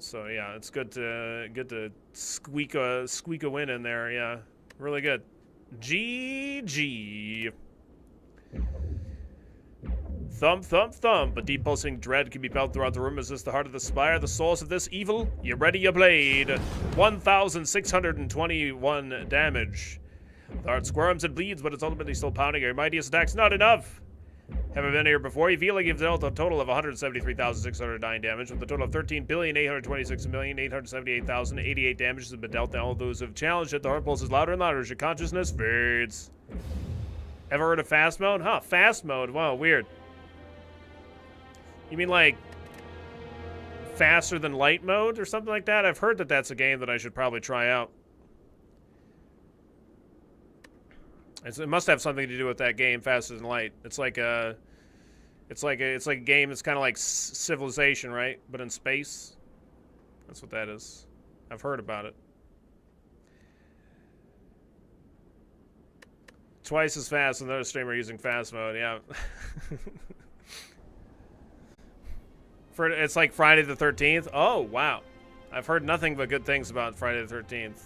So, yeah, it's good to squeak a win in there. Yeah. Really good. GG. Thump, thump, thump. A deep pulsing dread can be felt throughout the room. Is this the heart of the Spire, the source of this evil? You ready, you blade. 1,621 damage. The heart squirms and bleeds, but it's ultimately still pounding. Your mightiest attack's not enough. Haven't been here before. You feel like you've dealt a total of 173,609 damage, with a total of 13,826,878,088 damage has been dealt. All those who have challenged it, the heart pulses louder and louder as your consciousness fades. Ever heard of fast mode? Huh, fast mode. Wow, weird. You mean like faster than light mode or something like that? I've heard that that's a game that I should probably try out. It must have something to do with that game, Faster Than Light. It's like a game that's kind of like Civilization, right? But in space. That's what that is. I've heard about it. Twice as fast as another streamer using fast mode. Yeah. It's like Friday the 13th. Oh wow, I've heard nothing but good things about Friday the 13th.